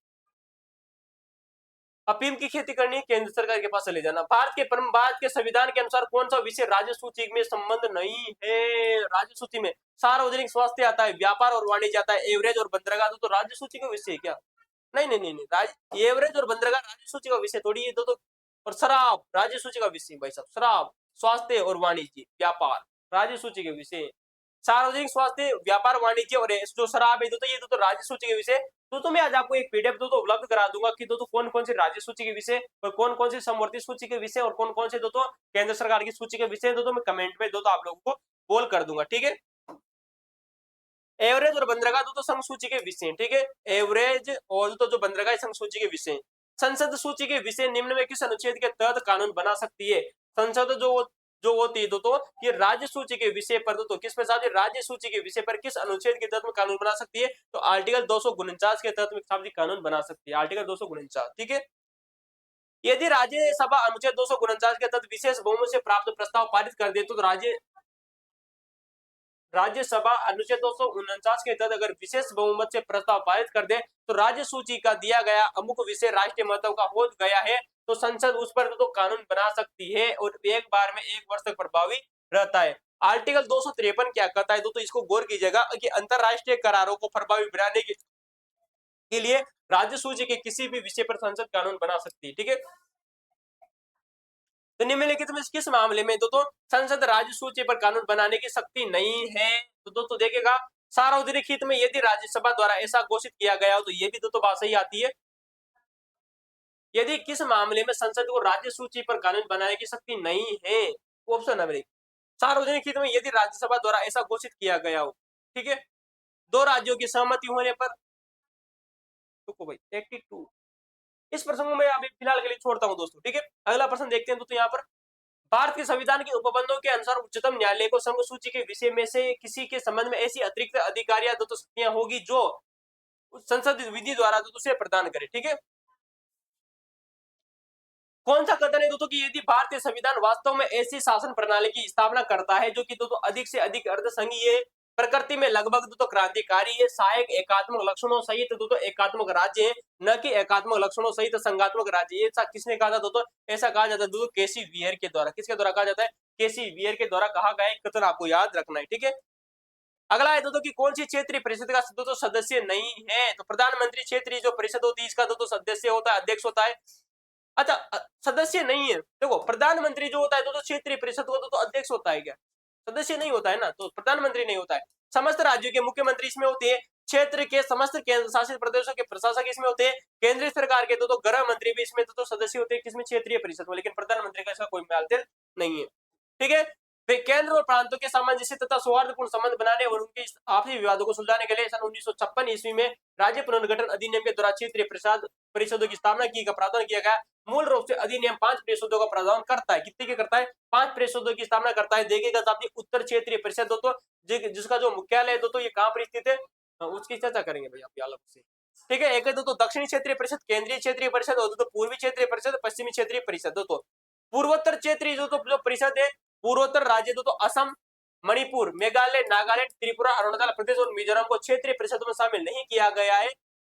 अफीम की खेती करनी केंद्र सरकार के पास ले जाना। भारत के संविधान के अनुसार कौन सा विषय राज्य सूची में संबंध नहीं है? राज्य सूची में सार्वजनिक स्वास्थ्य आता है, व्यापार और वाणिज्य आता है, एवरेज और बंदरगाह तो राज्य सूची का विषय है क्या? नहीं नहीं नहीं नहीं, एवरेज और बंदरगाह राज्य सूची का विषय थोड़ी है। तो और शराब राज्य सूची का विषय भाई साहब। शराब, स्वास्थ्य और वाणिज्य, व्यापार राज्य सूची के विषय। सार्वजनिक स्वास्थ्य, व्यापार, वाणिज्य और जो शराब है दोस्तों, ये दोस्तों राज्य सूची के विषय। दोस्तों मैं आज आपको एक पीडीएफ दोस्तों उपलब्ध करा दूंगा कि दोस्तों कौन कौन से राज्य सूची के विषय और कौन कौन से समवर्ती सूची के विषय और कौन कौन से दोस्तों केंद्र सरकार की सूची के विषय दोस्तों मैं कमेंट में दोस्तों आप लोगों को बोल कर दूंगा, ठीक है। एवरेज और बंदरगाह दोस्तों संघ सूची के विषय, ठीक है। एवरेज और दोस्तों जो बंदरगाह संघ सूची के विषय। संसद सूची के विषय निम्न में किस अनुच्छेद के तहत कानून बना सकती है? संसद जो होती है दोस्तों ये राज्य सूची के विषय पर दोस्तों किस प्रकार से राज्य सूची के विषय पर किस अनुच्छेद के तहत में कानून बना सकती है? तो आर्टिकल 249 के तहत में कानून बना सकती है, आर्टिकल 249, ठीक है। यदि राज्यसभा अनुच्छेद 249 के तहत विशेष बहुमत से प्राप्त प्रस्ताव पारित कर दे तो राज्यसभा अनुच्छेद 249 के तहत अगर विशेष बहुमत से प्रस्ताव पारित कर दे तो राज्य सूची का दिया गया अमुक विषय राष्ट्रीय महत्व का हो गया है तो संसद उस पर तो कानून बना सकती है और एक बार में 1 वर्ष तक प्रभावी रहता है। आर्टिकल 253 क्या कहता है दोस्तों, इसको गौर कीजिएगा कि अंतरराष्ट्रीय करारों को प्रभावी बनाने के लिए राज्य सूची के किसी भी विषय पर संसद कानून बना सकती है, ठीक है। तो निम्नलिखित में किस मामले में दोस्तों संसद राज्य सूची पर कानून बनाने की शक्ति नहीं है? तो दोस्तों देखिएगा सार्वजनिक हित में यदि राज्यसभा द्वारा ऐसा घोषित किया गया हो तो ये भी दोस्तों बात सही आती है। यदि किस मामले में संसद को राज्य सूची पर कानून बनाने की शक्ति नहीं है, ऑप्शन नंबर 1 सार्वजनिक हित में यदि राज्यसभा द्वारा ऐसा घोषित किया गया हो, ठीक है, 2 राज्यों की सहमति होने पर। तो भाई 82 इस प्रसंग में मैं अभी फिलहाल के लिए छोड़ता हूं दोस्तों, ठीक है। अगला प्रश्न देखते हैं दोस्तों यहाँ पर भारत के संविधान के उपबंधों के अनुसार उच्चतम न्यायालय को संघ सूची के विषय में से किसी के संबंध में ऐसी अतिरिक्त अधिकारियां दोस्तों शक्तियां होगी जो संसद विधि द्वारा दोस्तों से प्रदान करे, ठीक है। कौन सा कथन है दोस्तों कि यदि भारतीय संविधान वास्तव में ऐसी शासन प्रणाली की स्थापना करता है जो कि दोस्तों अधिक से अधिक अर्धसंघीय प्रकृति में लगभग दोस्तों क्रांतिकारी है, सहायक एकात्मक लक्षणों सहित दोस्तों एकात्मक राज्य है, न कि एकात्मक लक्षणों सहित संघात्मक राज्य। ये किसने कहा था दोस्तों? ऐसा कहा जाता है दोस्तों केसी वियर के द्वारा। किसके द्वारा कहा जाता है? केसी वियर के द्वारा कहा गया कथन आपको याद रखना है, ठीक है। अगला है दोस्तों कि कौन सी क्षेत्रीय परिषद का दोस्तों सदस्य नहीं है? तो प्रधानमंत्री क्षेत्रीय जो परिषद होती है इसका दोस्तों सदस्य होता है, अध्यक्ष होता है। अच्छा सदस्य नहीं है, देखो प्रधानमंत्री जो होता है तो क्षेत्रीय परिषद को तो अध्यक्ष होता है क्या? सदस्य नहीं होता है ना, तो प्रधानमंत्री नहीं होता है। समस्त राज्यों के मुख्यमंत्री इसमें होते हैं, क्षेत्र के समस्त केंद्र शासित प्रदेशों के प्रशासक इसमें होते हैं, केंद्रीय सरकार के तो गृह मंत्री भी इसमें तो सदस्य होते हैं किसमें? क्षेत्रीय परिषद में। लेकिन प्रधानमंत्री का इसका कोई मेल नहीं है, ठीक है। फिर केंद्र और प्रांतों के सामंजस्य तथा सौहार्दपूर्ण संबंध बनाने और उनके आपसी विवादों को सुलझाने के लिए सन 1956 ईस्वी में राज्य पुनर्गठन अधिनियम के द्वारा क्षेत्रीय परिषदों की स्थापना की का प्रावधान किया गया। मूल रूप से अधिनियम 5 परिषदों का प्रावधान करता है। कितने के करता है? 5 परिषदों की स्थापना करता है। देखिएगा साथी उत्तर क्षेत्रीय परिषद दोस्तों जिसका जो मुख्यालय है दोस्तों ये कहाँ पर स्थित है, उसकी चर्चा करेंगे भाई आप अलग से, ठीक है। एक है दोस्तों दक्षिणी क्षेत्रीय परिषद, केंद्रीय क्षेत्रीय परिषद और दोस्तों पूर्वी क्षेत्रीय परिषद, पश्चिमी क्षेत्रीय परिषद। दोस्तों पूर्वोत्तर क्षेत्रीय जो परिषद है, पूर्वोत्तर राज्य दोस्तों असम, मणिपुर, मेघालय, नागालैंड, त्रिपुरा, अरुणाचल प्रदेश और मिजोरम को क्षेत्रीय परिषद में शामिल नहीं किया गया है,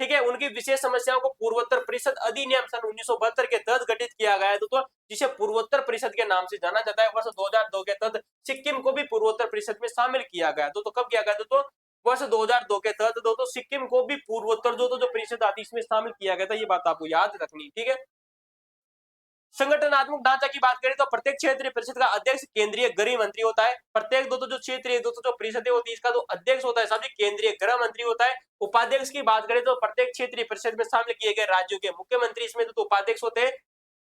ठीक है। उनकी विशेष समस्याओं को पूर्वोत्तर परिषद अधिनियम सन 1972 के तहत गठित किया गया है दोस्तों, जिसे पूर्वोत्तर परिषद के नाम से जाना जाता है। वर्ष 2002 के तहत सिक्किम को भी पूर्वोत्तर परिषद में शामिल किया गया दोस्तों। कब किया गया दोस्तों? वर्ष 2002 के तहत दोस्तों सिक्किम को भी पूर्वोत्तर जो परिषद आती इसमें शामिल किया गया था। ये बात आपको याद रखनी, ठीक है। संगठनात्मक ढांचा की बात करें तो प्रत्येक क्षेत्रीय परिषद का अध्यक्ष केंद्रीय गृह मंत्री होता है। प्रत्येक दोस्तों जो क्षेत्रीय दोस्तों जो परिषदें होती है इसका जो अध्यक्ष होता है साथ ही केंद्रीय गृह मंत्री होता है। उपाध्यक्ष की बात करें तो प्रत्येक क्षेत्रीय परिषद में शामिल किए गए राज्यों के मुख्यमंत्री इसमें तो उपाध्यक्ष होते हैं।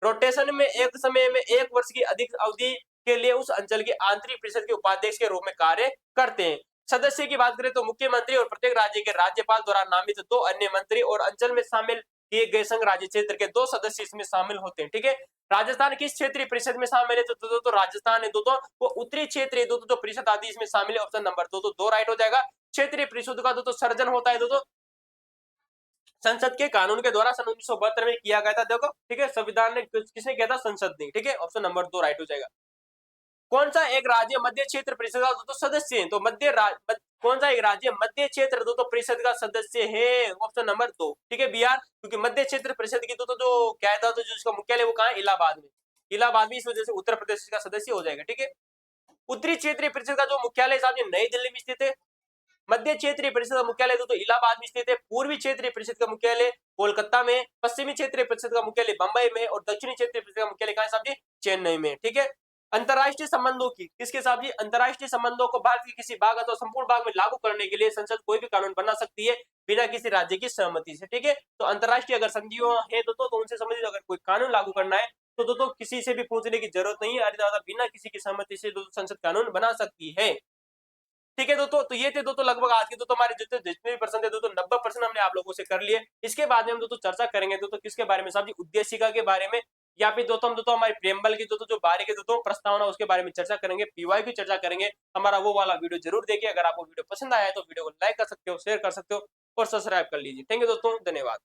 रोटेशन में एक समय में 1 वर्ष की अधिक अवधि के लिए उस अंचल के आंतरिक परिषद के उपाध्यक्ष के रूप में कार्य करते हैं। सदस्य की बात करें तो मुख्यमंत्री और प्रत्येक राज्य के राज्यपाल द्वारा नामित 2 अन्य मंत्री और अंचल में शामिल किए गए संघ राज्य क्षेत्र के 2 सदस्य इसमें शामिल होते हैं, ठीक है। राजस्थान किस क्षेत्रीय परिषद में शामिल है? तो राजस्थान है दोस्तों वो उत्तरी क्षेत्रीय दोस्तों जो परिषद आदि इसमें शामिल है। ऑप्शन नंबर 2 राइट हो जाएगा। क्षेत्रीय परिषद का दोस्तों सर्जन होता है दोस्तों संसद के कानून के द्वारा सन 1972 में किया गया था। देखो ठीक है, संविधान ने किसने किया था? संसद ने, ठीक है। ऑप्शन नंबर 2 राइट हो जाएगा। कौन सा एक राज्य मध्य क्षेत्र परिषद का दोस्तों सदस्य है? तो कौन सा एक राज्य मध्य क्षेत्र दोस्तों परिषद का सदस्य है? ऑप्शन नंबर 2, ठीक है, बिहार। क्योंकि मध्य क्षेत्र परिषद की दोस्तों जो क्या था तो जिसका मुख्यालय वो कहाँ है? इलाहाबाद में। इलाहाबाद भी इस वजह से उत्तर प्रदेश का सदस्य हो जाएगा, ठीक है। उत्तरी क्षेत्रीय परिषद का जो मुख्यालय साहब नई दिल्ली में स्थित है। मध्य क्षेत्रीय परिषद का मुख्यालय दोस्तों इलाहाबाद में स्थित है। पूर्वी क्षेत्रीय परिषद का मुख्यालय कोलकाता में, पश्चिमी क्षेत्रीय परिषद का मुख्यालय बंबई में और दक्षिणी क्षेत्रीय परिषद का मुख्यालय कहाँ है साहब जी? चेन्नई में, ठीक है। अंतर्राष्ट्रीय संबंधों की किसके साथ जी, अंतर्राष्ट्रीय संबंधों को भारत के किसी भाग अथवा संपूर्ण भाग में लागू करने के लिए संसद कोई भी कानून बना सकती है बिना किसी राज्य की सहमति से। ठीक है, तो अंतर्राष्ट्रीय अगर संधियों है तो उनसे संबंधित अगर कोई कानून लागू करना है तो किसी से भी पूछने की जरूरत नहीं है, अरे बिना किसी की सहमति से संसद कानून बना सकती है। ठीक है दोस्तों, तो ये थे दोस्तों लगभग आज के दोस्तों हमारे जितने भी प्रश्न थे दोस्तों 90% हमने आप लोगों से कर लिए। इसके बाद में हम दोस्तों चर्चा करेंगे दोस्तों किसके बारे में, साहब जी उद्देशिका के बारे में, या फिर दोस्तों हम दोस्तों हमारी प्रेमबल की दोस्तों जो बारे के दोस्तों प्रस्तावना उसके बारे में चर्चा करेंगे, पीवाई की चर्चा करेंगे। हमारा वो वाला वीडियो जरूर देखिए। अगर आपको वीडियो पसंद आया है तो वीडियो को लाइक कर सकते हो, शेयर कर सकते हो और सब्सक्राइब कर लीजिए। थैंक यू दोस्तों, धन्यवाद।